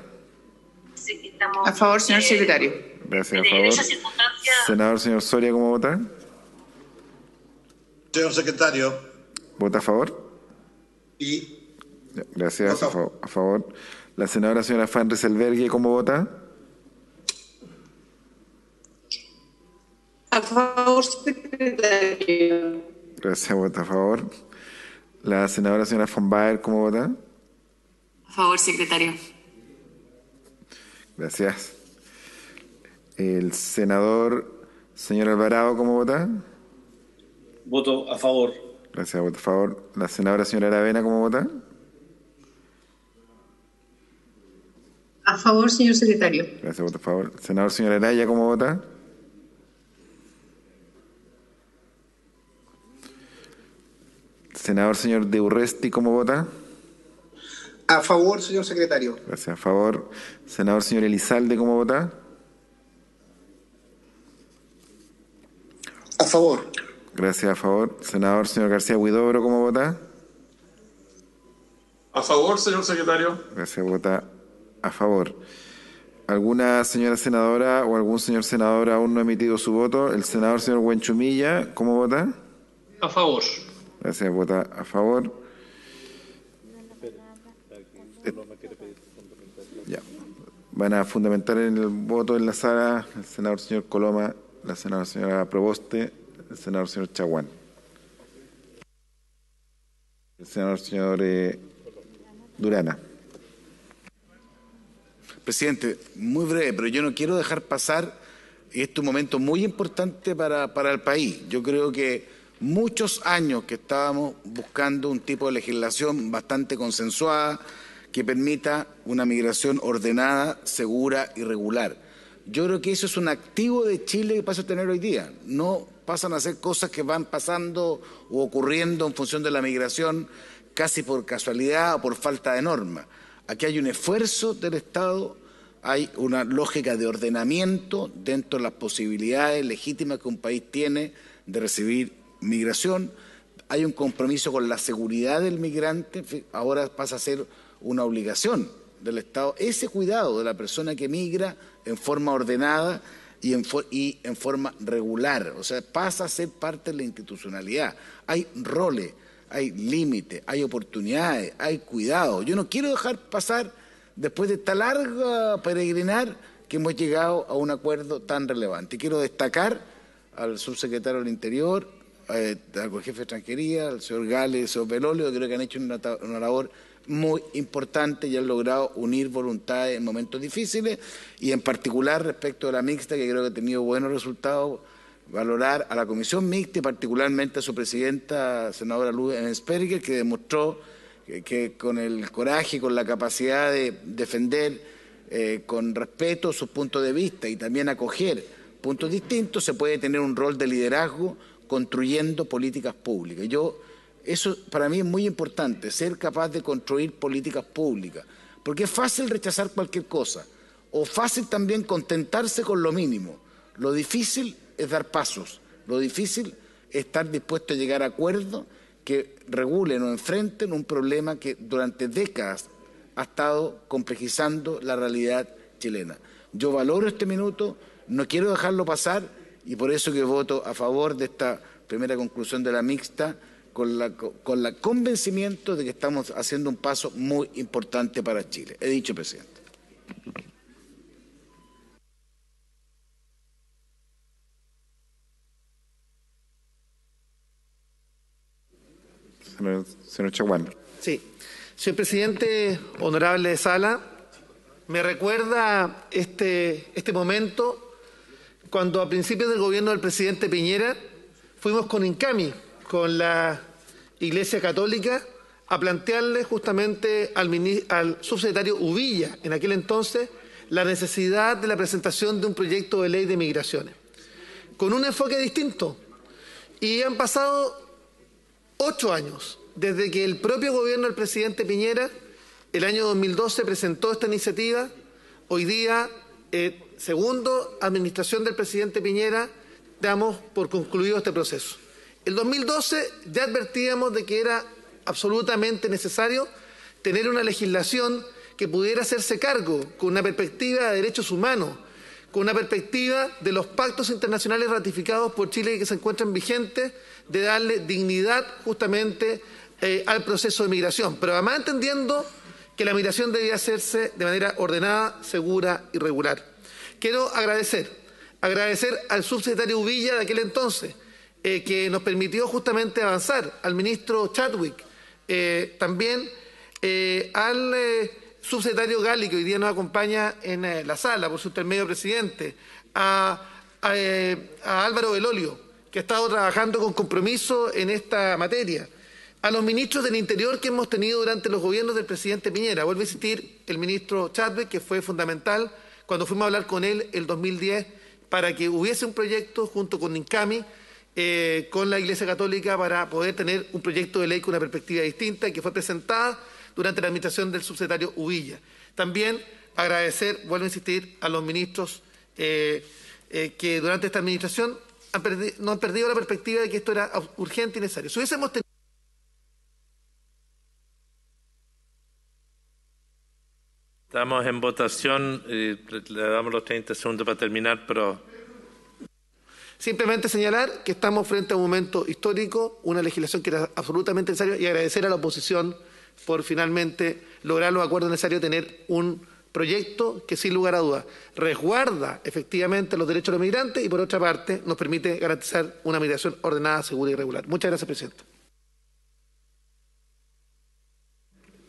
A favor, señor secretario. Gracias, a favor. Senador señor Soria, ¿cómo vota? Señor secretario. ¿Vota a favor? Y. Gracias, a favor. La senadora señora Fan Rieselberghe, ¿cómo vota? A favor, secretario. Gracias, vota a favor. La senadora señora von Baer, ¿cómo vota? A favor, secretario. Gracias. El senador señor Alvarado, ¿cómo vota? Voto a favor. Gracias, vota a favor. La senadora señora Aravena, ¿cómo vota? A favor, señor secretario. Gracias, vota a favor. El senador señor Araya, ¿cómo vota? Senador señor De Urresti, ¿cómo vota? A favor, señor secretario. Gracias, a favor. Senador señor Elizalde, ¿cómo vota? A favor. Gracias, a favor. Senador señor García Huidobro, ¿cómo vota? A favor, señor secretario. Gracias, vota a favor. ¿Alguna señora senadora o algún señor senador aún no ha emitido su voto? El senador señor Huenchumilla, ¿cómo vota? A favor. Gracias, vota a favor. Ya. Van a fundamentar en el voto en la sala el senador señor Coloma, la senadora señora Proboste, el senador señor Chaguán. El senador señor Durana. Presidente, muy breve, pero yo no quiero dejar pasar este momento muy importante para el país. Yo creo que muchos años que estábamos buscando un tipo de legislación bastante consensuada que permita una migración ordenada, segura y regular. Yo creo que eso es un activo de Chile que pasa a tener hoy día. No pasan a ser cosas que van pasando o ocurriendo en función de la migración casi por casualidad o por falta de norma. Aquí hay un esfuerzo del Estado, hay una lógica de ordenamiento dentro de las posibilidades legítimas que un país tiene de recibir migración, hay un compromiso con la seguridad del migrante, ahora pasa a ser una obligación del Estado, ese cuidado de la persona que migra en forma ordenada y en forma regular, o sea, pasa a ser parte de la institucionalidad. Hay roles, hay límites, hay oportunidades, hay cuidado. Yo no quiero dejar pasar, después de esta larga peregrinar, que hemos llegado a un acuerdo tan relevante. Quiero destacar al subsecretario del Interior, al jefe de extranjería, al señor Gales, al señor Belolio, creo que han hecho una labor muy importante y han logrado unir voluntades en momentos difíciles y en particular respecto de la mixta, que creo que ha tenido buenos resultados, valorar a la comisión mixta y particularmente a su presidenta, senadora Luz Ensperger, que demostró que con el coraje y con la capacidad de defender con respeto sus puntos de vista y también acoger puntos distintos, se puede tener un rol de liderazgo construyendo políticas públicas. Eso para mí es muy importante, ser capaz de construir políticas públicas, porque es fácil rechazar cualquier cosa, o fácil también contentarse con lo mínimo. Lo difícil es dar pasos, lo difícil es estar dispuesto a llegar a acuerdos que regulen o enfrenten un problema que durante décadas ha estado complejizando la realidad chilena. Yo valoro este minuto, no quiero dejarlo pasar y por eso que voto a favor de esta primera conclusión de la mixta con el convencimiento de que estamos haciendo un paso muy importante para Chile. He dicho, presidente. Señor Chaguán. Sí. Señor presidente, honorable Sala, me recuerda este momento cuando a principios del gobierno del presidente Piñera fuimos con INCAMI, con la Iglesia Católica, a plantearle justamente al subsecretario Uvilla, en aquel entonces, la necesidad de la presentación de un proyecto de ley de migraciones, con un enfoque distinto. Y han pasado 8 años desde que el propio gobierno del presidente Piñera, el año 2012, presentó esta iniciativa. Hoy día, segundo administración del presidente Piñera, damos por concluido este proceso. El 2012 ya advertíamos de que era absolutamente necesario tener una legislación que pudiera hacerse cargo con una perspectiva de derechos humanos, con una perspectiva de los pactos internacionales ratificados por Chile que se encuentran vigentes, de darle dignidad justamente al proceso de migración, pero además entendiendo que la migración debía hacerse de manera ordenada, segura y regular. Quiero agradecer al subsecretario Uvilla de aquel entonces, que nos permitió justamente avanzar, al ministro Chadwick, también al subsecretario Gali, que hoy día nos acompaña en la sala por su intermedio presidente, a Álvaro Belolio, que ha estado trabajando con compromiso en esta materia, a los ministros del Interior que hemos tenido durante los gobiernos del presidente Piñera. Vuelvo a insistir, el ministro Chadwick, que fue fundamental cuando fuimos a hablar con él el 2010 para que hubiese un proyecto junto con INCAMI, con la Iglesia Católica, para poder tener un proyecto de ley con una perspectiva distinta y que fue presentada durante la administración del subsecretario Uvilla. También agradecer, vuelvo a insistir, a los ministros que durante esta administración no han perdido la perspectiva de que esto era urgente y necesario. Si hubiésemos tenido... Estamos en votación y le damos los 30 segundos para terminar, pero... Simplemente señalar que estamos frente a un momento histórico, una legislación que era absolutamente necesaria, y agradecer a la oposición por finalmente lograr los acuerdos necesarios de tener un proyecto que, sin lugar a dudas, resguarda efectivamente los derechos de los migrantes y, por otra parte, nos permite garantizar una migración ordenada, segura y regular. Muchas gracias, presidente.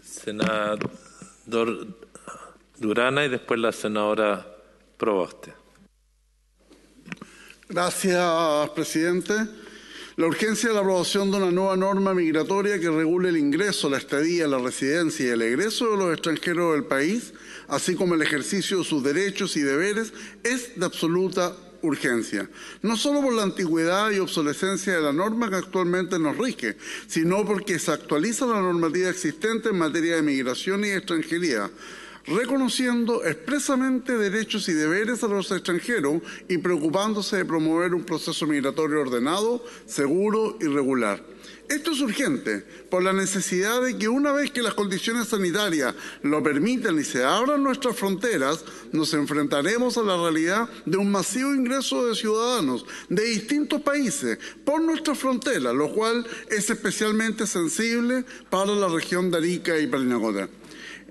Senador Durana y después la senadora Proboste. Gracias, presidente. La urgencia de la aprobación de una nueva norma migratoria que regule el ingreso, la estadía, la residencia y el egreso de los extranjeros del país, así como el ejercicio de sus derechos y deberes, es de absoluta urgencia. No solo por la antigüedad y obsolescencia de la norma que actualmente nos rige, sino porque se actualiza la normativa existente en materia de migración y extranjería, reconociendo expresamente derechos y deberes a los extranjeros y preocupándose de promover un proceso migratorio ordenado, seguro y regular. Esto es urgente por la necesidad de que una vez que las condiciones sanitarias lo permitan y se abran nuestras fronteras, nos enfrentaremos a la realidad de un masivo ingreso de ciudadanos de distintos países por nuestras fronteras, lo cual es especialmente sensible para la región de Arica y Parinacota.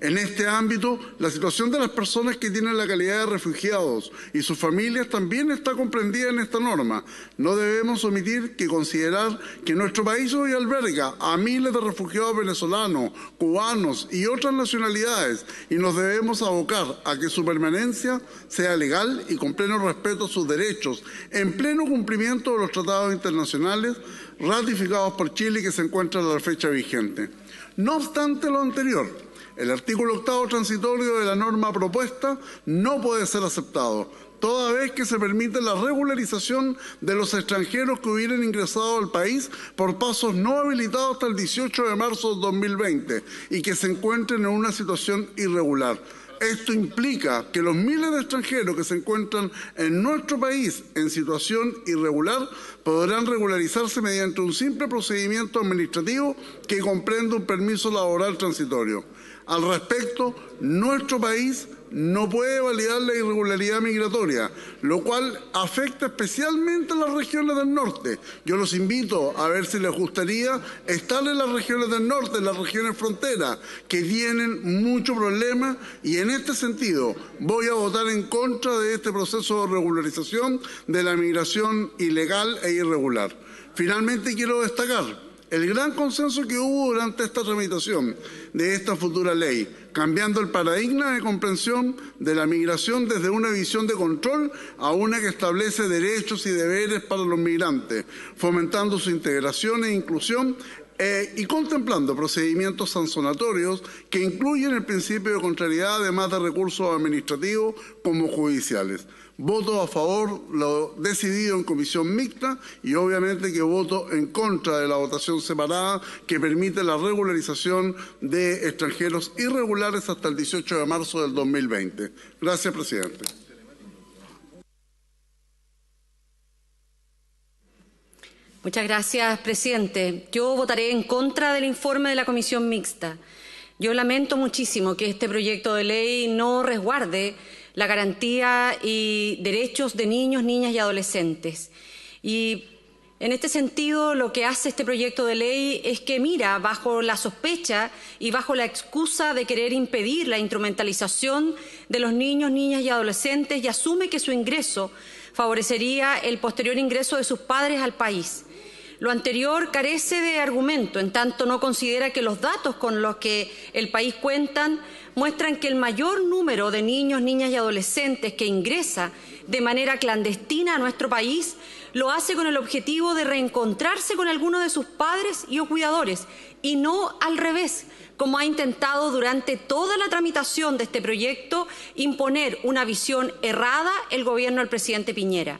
En este ámbito, la situación de las personas que tienen la calidad de refugiados y sus familias también está comprendida en esta norma. No debemos omitir que considerar que nuestro país hoy alberga a miles de refugiados venezolanos, cubanos y otras nacionalidades y nos debemos abocar a que su permanencia sea legal y con pleno respeto a sus derechos, en pleno cumplimiento de los tratados internacionales ratificados por Chile que se encuentran a la fecha vigente. No obstante lo anterior, el artículo 8º transitorio de la norma propuesta no puede ser aceptado, toda vez que se permite la regularización de los extranjeros que hubieran ingresado al país por pasos no habilitados hasta el 18 de marzo de 2020 y que se encuentren en una situación irregular. Esto implica que los miles de extranjeros que se encuentran en nuestro país en situación irregular podrán regularizarse mediante un simple procedimiento administrativo que comprende un permiso laboral transitorio. Al respecto, nuestro país no puede validar la irregularidad migratoria, lo cual afecta especialmente a las regiones del norte. Yo los invito a ver si les gustaría estar en las regiones del norte, en las regiones fronteras, que tienen mucho problema, y en este sentido voy a votar en contra de este proceso de regularización de la migración ilegal e irregular. Finalmente quiero destacar el gran consenso que hubo durante esta tramitación de esta futura ley, cambiando el paradigma de comprensión de la migración desde una visión de control a una que establece derechos y deberes para los migrantes, fomentando su integración e inclusión y contemplando procedimientos sancionatorios que incluyen el principio de contrariedad, además de recursos administrativos como judiciales. Voto a favor lo decidido en comisión mixta y obviamente que voto en contra de la votación separada que permite la regularización de extranjeros irregulares hasta el 18 de marzo del 2020. Gracias, presidente. Muchas gracias, presidente. Yo votaré en contra del informe de la comisión mixta. Yo lamento muchísimo que este proyecto de ley no resguarde la garantía y derechos de niños, niñas y adolescentes. Y en este sentido, lo que hace este proyecto de ley es que mira bajo la sospecha y bajo la excusa de querer impedir la instrumentalización de los niños, niñas y adolescentes y asume que su ingreso favorecería el posterior ingreso de sus padres al país. Lo anterior carece de argumento, en tanto no considera que los datos con los que el país cuenta muestran que el mayor número de niños, niñas y adolescentes que ingresa de manera clandestina a nuestro país lo hace con el objetivo de reencontrarse con alguno de sus padres y o cuidadores, y no al revés, como ha intentado durante toda la tramitación de este proyecto imponer una visión errada el gobierno del presidente Piñera.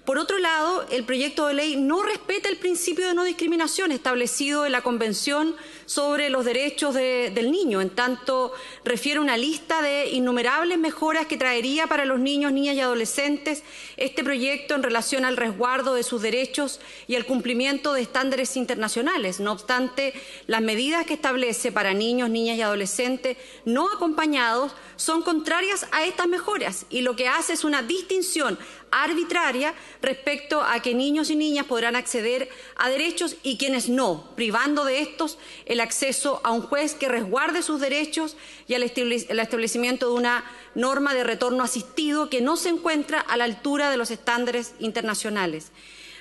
Por otro lado, el proyecto de ley no respeta el principio de no discriminación establecido en la Convención sobre los Derechos del Niño, en tanto refiere una lista de innumerables mejoras que traería para los niños, niñas y adolescentes este proyecto en relación al resguardo de sus derechos y al cumplimiento de estándares internacionales. No obstante, las medidas que establece para niños, niñas y adolescentes no acompañados son contrarias a estas mejoras y lo que hace es una distinción arbitraria respecto a que niños y niñas podrán acceder a derechos y quienes no, privando de estos el acceso a un juez que resguarde sus derechos y el establecimiento de una norma de retorno asistido que no se encuentra a la altura de los estándares internacionales.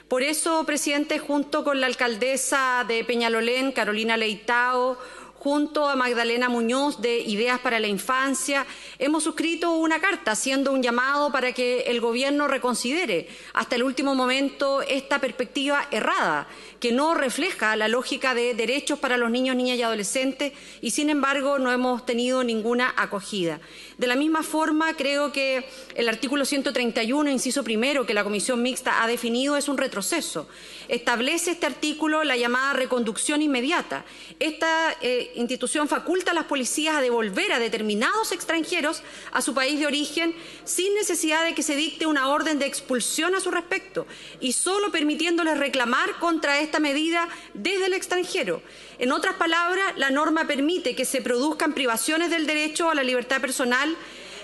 Por eso, presidente, junto con la alcaldesa de Peñalolén, Carolina Leitao, junto a Magdalena Muñoz de Ideas para la Infancia, hemos suscrito una carta haciendo un llamado para que el Gobierno reconsidere hasta el último momento esta perspectiva errada, que no refleja la lógica de derechos para los niños, niñas y adolescentes, y sin embargo no hemos tenido ninguna acogida. De la misma forma, creo que el artículo 131, inciso primero, que la Comisión Mixta ha definido es un retroceso. Establece este artículo la llamada reconducción inmediata. Esta institución faculta a las policías a devolver a determinados extranjeros a su país de origen sin necesidad de que se dicte una orden de expulsión a su respecto y solo permitiéndoles reclamar contra esta medida desde el extranjero. En otras palabras, la norma permite que se produzcan privaciones del derecho a la libertad personal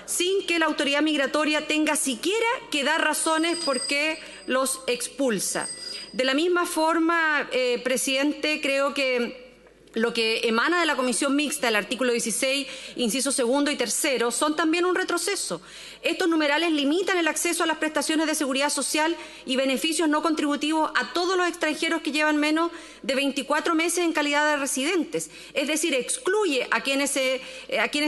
sin que la autoridad migratoria tenga siquiera que dar razones por qué los expulsa. De la misma forma, presidente, creo que lo que emana de la comisión mixta, el artículo 16, incisos segundo y tercero, son también un retroceso. Estos numerales limitan el acceso a las prestaciones de seguridad social y beneficios no contributivos a todos los extranjeros que llevan menos de 24 meses en calidad de residentes. Es decir, excluye a quienes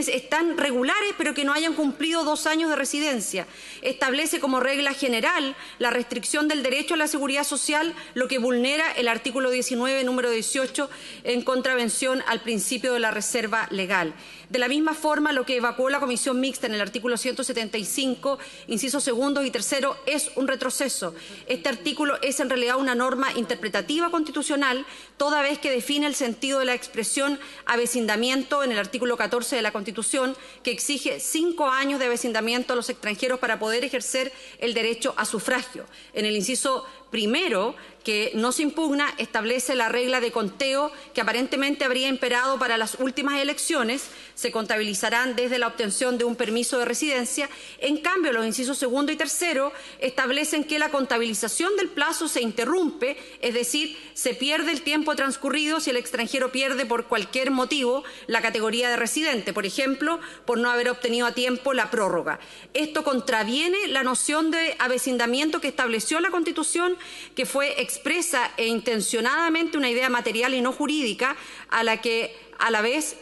están regulares pero que no hayan cumplido 2 años de residencia. Establece como regla general la restricción del derecho a la seguridad social, lo que vulnera el artículo 19, número 18, en contravención al principio de la reserva legal. De la misma forma, lo que evacuó la comisión mixta en el artículo 175, incisos segundos y tercero, es un retroceso. Este artículo es en realidad una norma interpretativa constitucional, toda vez que define el sentido de la expresión avecindamiento en el artículo 14 de la Constitución, que exige 5 años de avecindamiento a los extranjeros para poder ejercer el derecho a sufragio. En el inciso primero, que no se impugna, establece la regla de conteo que aparentemente habría imperado para las últimas elecciones, se contabilizarán desde la obtención de un permiso de residencia. En cambio, los incisos segundo y tercero establecen que la contabilización del plazo se interrumpe, es decir, se pierde el tiempo transcurrido si el extranjero pierde por cualquier motivo la categoría de residente, por ejemplo, por no haber obtenido a tiempo la prórroga. Esto contraviene la noción de avecindamiento que estableció la Constitución, que fue expresa e intencionadamente una idea material y no jurídica, a la que a la vez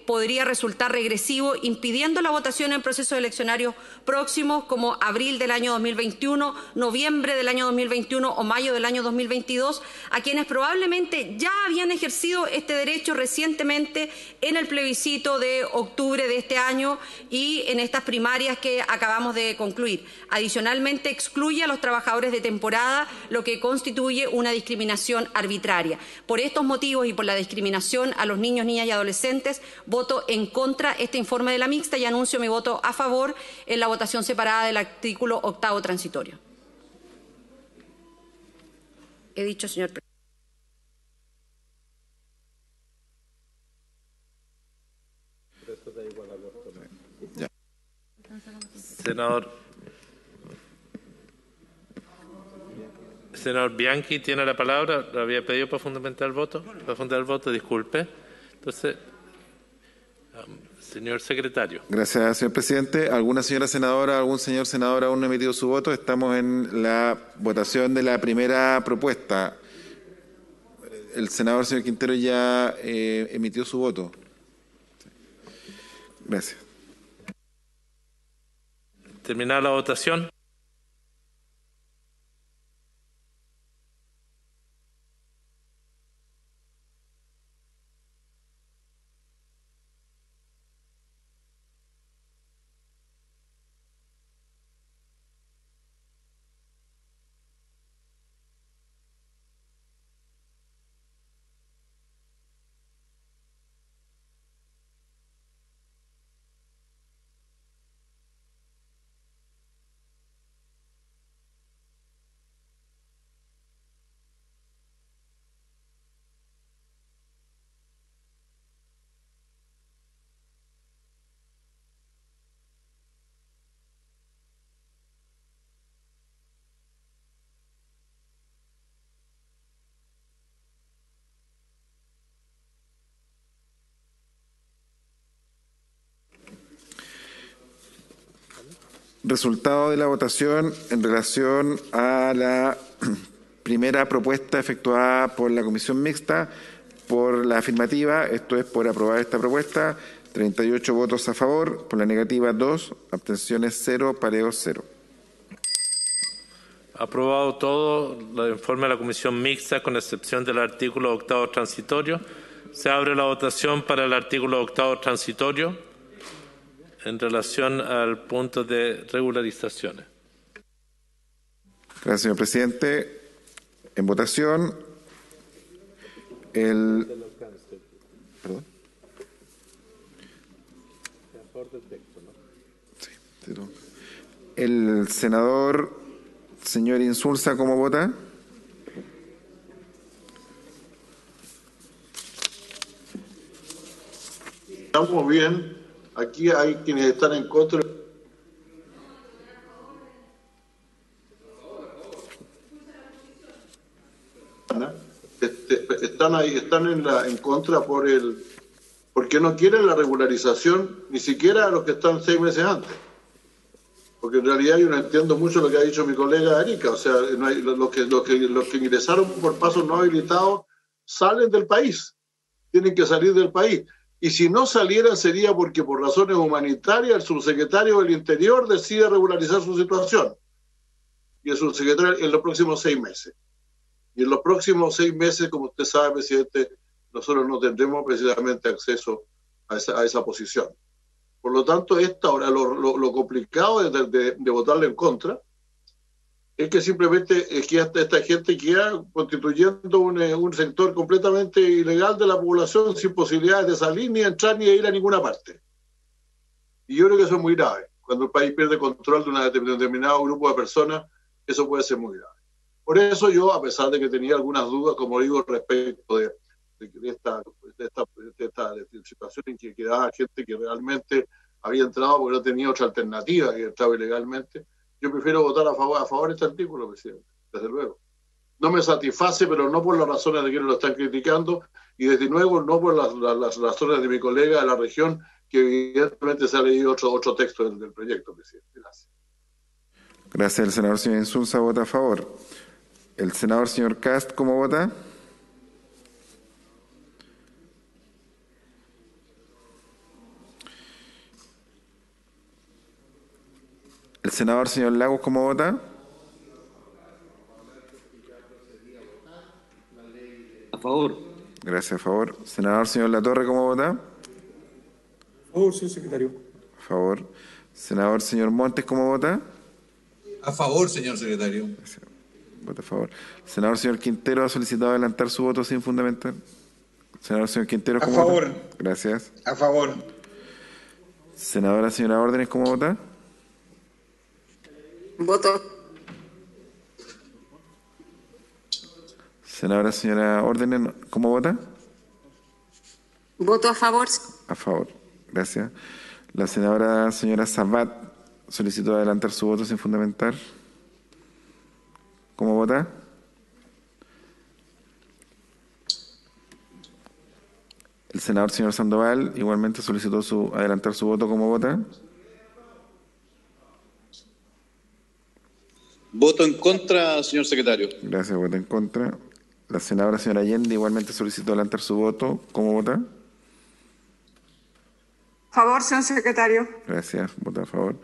podría resultar regresivo, impidiendo la votación en procesos eleccionarios próximos como abril del año 2021, noviembre del año 2021 o mayo del año 2022, a quienes probablemente ya habían ejercido este derecho recientemente en el plebiscito de octubre de este año y en estas primarias que acabamos de concluir. Adicionalmente, excluye a los trabajadores de temporada, lo que constituye una discriminación arbitraria. Por estos motivos y por la discriminación a los niños, niñas y adolescentes, voto en contra este informe de la mixta y anuncio mi voto a favor en la votación separada del artículo 8º transitorio. He dicho, señor presidente. Senador Bianchi tiene la palabra. ¿Lo había pedido para fundamentar el voto? Para fundamentar el voto, disculpe. Entonces, señor secretario. Gracias, señor presidente. ¿Alguna señora senadora, algún señor senador aún no ha emitido su voto? Estamos en la votación de la primera propuesta. El senador señor Quintero ya emitió su voto. Gracias. Terminada la votación. Resultado de la votación en relación a la primera propuesta efectuada por la comisión mixta. Por la afirmativa, esto es por aprobar esta propuesta, 38 votos a favor, por la negativa 2, abstenciones 0, pareos 0. Aprobado todo el informe de la comisión mixta, con excepción del artículo 8º transitorio. Se abre la votación para el artículo 8º transitorio en relación al punto de regularizaciones. Gracias, señor presidente. En votación, el senador señor Insulza, ¿cómo vota? Estamos bien. Aquí hay quienes están en contra. están ahí, están en contra porque no quieren la regularización ni siquiera a los que están 6 meses antes. Porque en realidad yo no entiendo mucho lo que ha dicho mi colega Arica, o sea, no hay, los que ingresaron por pasos no habilitados salen del país, tienen que salir del país. Y si no salieran sería porque por razones humanitarias el subsecretario del Interior decide regularizar su situación. Y el subsecretario en los próximos 6 meses. Y en los próximos 6 meses, como usted sabe, presidente, nosotros no tendremos precisamente acceso a esa posición. Por lo tanto, ahora lo complicado de votarle en contra es que simplemente es que esta gente queda constituyendo un sector completamente ilegal de la población sin posibilidades de salir, ni entrar, ni de ir a ninguna parte. Y yo creo que eso es muy grave. Cuando el país pierde control de un determinado grupo de personas, eso puede ser muy grave. Por eso yo, a pesar de que tenía algunas dudas, como digo, respecto de esta situación en que quedaba gente que realmente había entrado porque no tenía otra alternativa, que estaba ilegalmente, yo prefiero votar a favor de este artículo, presidente, desde luego. No me satisface, pero no por las razones de quienes lo están criticando, y desde luego no por las razones de mi colega de la región, que evidentemente se ha leído otro texto del proyecto, presidente. Gracias. Gracias. El senador señor Insulza vota a favor. El senador señor Cast, ¿cómo vota? El senador señor Lagos, ¿cómo vota? A favor. Gracias, a favor. Senador señor Latorre, ¿cómo vota? A favor, señor secretario. A favor. Senador señor Montes, ¿cómo vota? A favor, señor secretario. Gracias. Vota a favor. Senador señor Quintero ha solicitado adelantar su voto sin fundamentar. Senador señor Quintero, ¿cómo vota? A favor. Gracias. A favor. Senadora señora Órdenes, ¿cómo vota? Voto. Senadora señora Órdenes, ¿cómo vota? Voto a favor. A favor. Gracias. La senadora señora Sabat solicitó adelantar su voto sin fundamentar. ¿Cómo vota? El senador señor Sandoval igualmente solicitó adelantar su voto. ¿Cómo vota? Voto en contra, señor secretario. Gracias, voto en contra. La senadora señora Allende igualmente solicitó adelantar su voto. ¿Cómo vota? A favor, señor secretario. Gracias, vota a favor.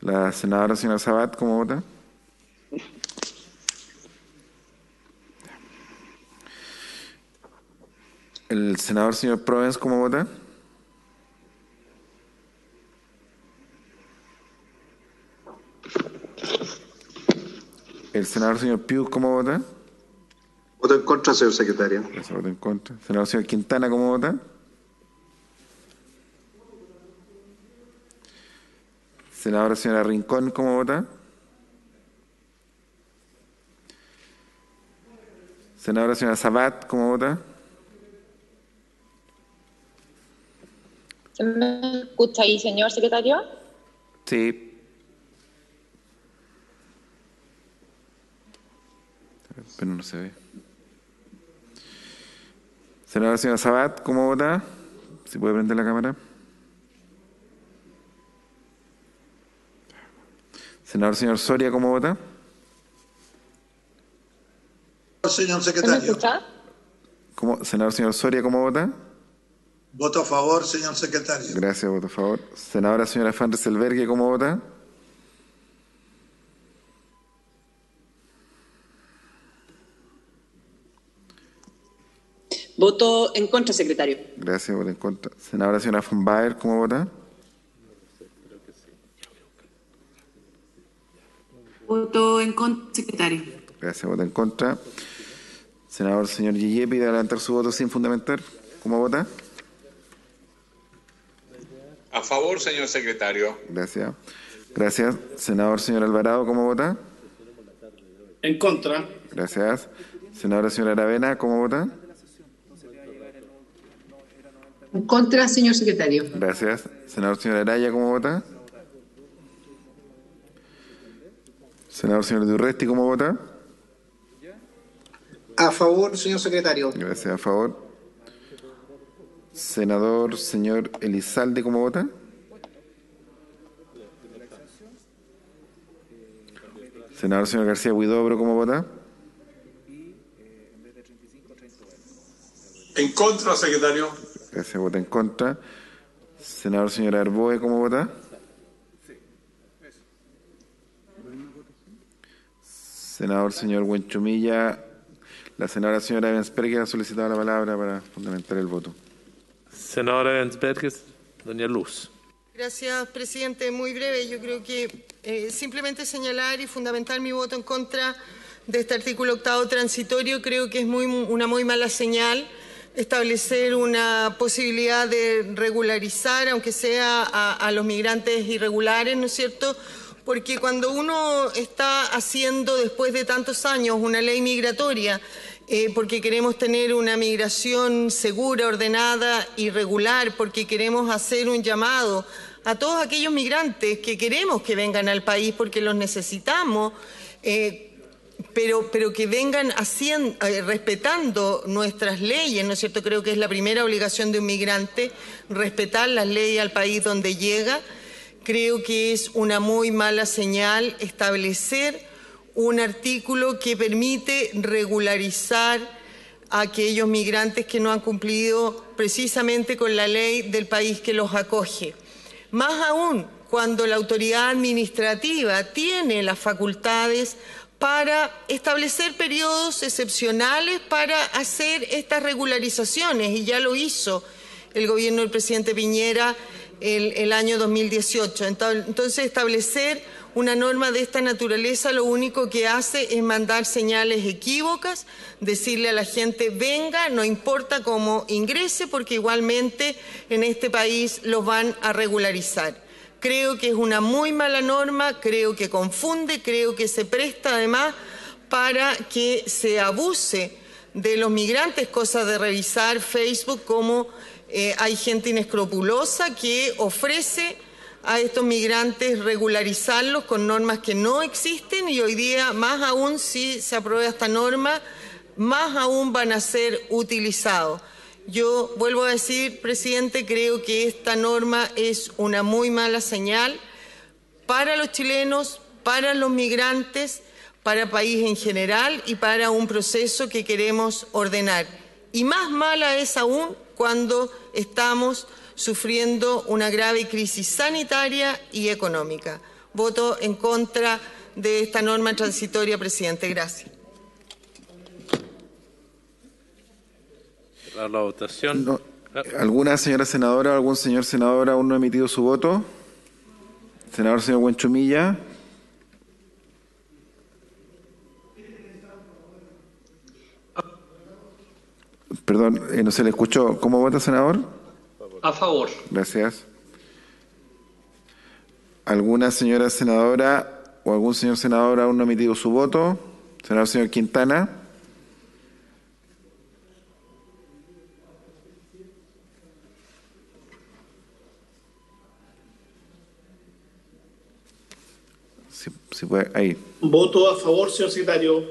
La senadora señora Sabat, ¿cómo vota? El senador señor Provence, ¿cómo vota? El senador señor Piu, ¿cómo vota? Voto en contra, señor secretario. Gracias, voto en contra. Senador señor Quintana, ¿cómo vota? Senadora señora Rincón, ¿cómo vota? Senadora señora Sabat, ¿cómo vota? ¿Se me escucha ahí, señor secretario? Sí. Pero no se ve. Senadora señora Sabat, ¿cómo vota? ¿Si puede prender la cámara? Senador señor Soria, ¿cómo vota? Señor ¿Se me secretario. escucha? Senador señor Soria, ¿cómo vota? Voto a favor, señor secretario. Gracias, voto a favor. Senadora señora Van Rieselberghe, ¿cómo vota? Voto en contra, secretario. Gracias, voto en contra. Senadora señora von Baer, ¿cómo vota? Voto en contra, secretario. Gracias, voto en contra. Senador señor Guille pide adelantar su voto sin fundamentar. ¿Cómo vota? A favor, señor secretario. Gracias. Gracias. Senador señor Alvarado, ¿cómo vota? En contra. Gracias. Senadora señora Aravena, ¿cómo vota? En contra, señor secretario. Gracias. Senador señor Araya, ¿cómo vota? Senador señor Durresti, ¿cómo vota? A favor, señor secretario. Gracias, a favor. Senador, señor Elizalde, ¿cómo vota? Senador, señor García Huidobro, ¿cómo vota? En contra, secretario. Gracias, vota en contra. Senador, señor Arboe, ¿cómo vota? Senador, señor Huenchumilla. La senadora señora Ebensperger ha solicitado la palabra para fundamentar el voto. Senadora Ebensperger, doña Luz. Gracias, presidente. Muy breve. Yo creo que simplemente señalar y fundamentar mi voto en contra de este artículo 8º transitorio. Creo que es una muy mala señal establecer una posibilidad de regularizar, aunque sea a los migrantes irregulares, ¿no es cierto? Porque cuando uno está haciendo, después de tantos años, una ley migratoria, porque queremos tener una migración segura, ordenada y regular, porque queremos hacer un llamado a todos aquellos migrantes que queremos que vengan al país porque los necesitamos, pero que vengan respetando nuestras leyes, ¿no es cierto? Creo que es la primera obligación de un migrante, respetar las leyes al país donde llega. Creo que es una muy mala señal establecer un artículo que permite regularizar a aquellos migrantes que no han cumplido precisamente con la ley del país que los acoge. Más aún cuando la autoridad administrativa tiene las facultades para establecer periodos excepcionales para hacer estas regularizaciones, y ya lo hizo el gobierno del presidente Piñera el año 2018. Entonces, establecer una norma de esta naturaleza lo único que hace es mandar señales equívocas, decirle a la gente venga, no importa cómo ingrese, porque igualmente en este país los van a regularizar. Creo que es una muy mala norma, creo que confunde, creo que se presta además para que se abuse de los migrantes, cosa de revisar Facebook como hay gente inescrupulosa que ofrece a estos migrantes regularizarlos con normas que no existen, y hoy día, más aún si se aprueba esta norma, más aún van a ser utilizados. Yo vuelvo a decir, presidente, creo que esta norma es una muy mala señal para los chilenos, para los migrantes, para el país en general y para un proceso que queremos ordenar. Y más mala es aún cuando estamos sufriendo una grave crisis sanitaria y económica. Voto en contra de esta norma transitoria, presidente. Gracias. La votación. No. ¿Alguna señora senadora o algún señor senador aún no ha emitido su voto? Senador señor Huenchumilla. Perdón, no se le escuchó. ¿Cómo vota, senador? A favor. Gracias. ¿Alguna señora senadora o algún señor senador aún no ha emitido su voto? Senador señor Quintana. Sí puede, ahí. Voto a favor, señor secretario.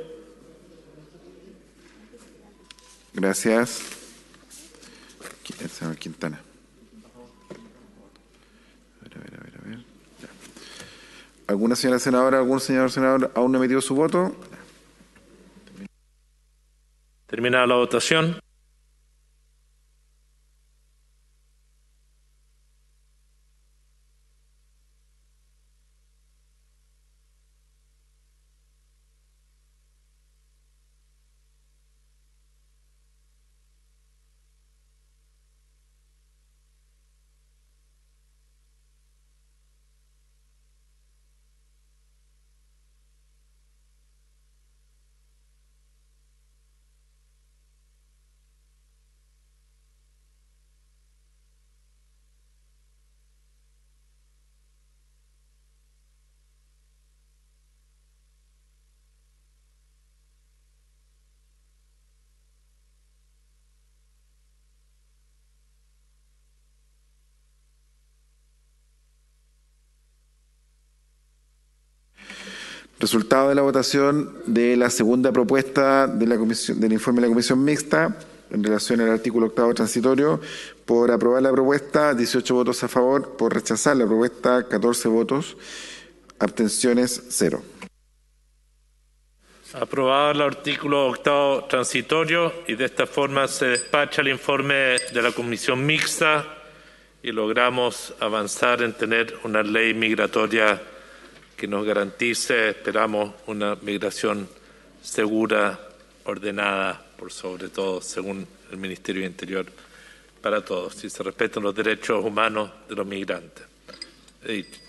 Gracias. El señor Quintana. A ver. Ya. ¿Alguna señora senadora, algún señor senador aún no ha emitido su voto? Terminada la votación. Resultado de la votación de la segunda propuesta de la comisión, del informe de la comisión mixta en relación al artículo 8º transitorio. Por aprobar la propuesta, 18 votos a favor. Por rechazar la propuesta, 14 votos. Abstenciones, 0. Aprobado el artículo 8º transitorio y de esta forma se despacha el informe de la comisión mixta y logramos avanzar en tener una ley migratoria que nos garantice, esperamos, una migración segura, ordenada, por sobre todo, según el Ministerio del Interior, para todos, y se respetan los derechos humanos de los migrantes. He dicho.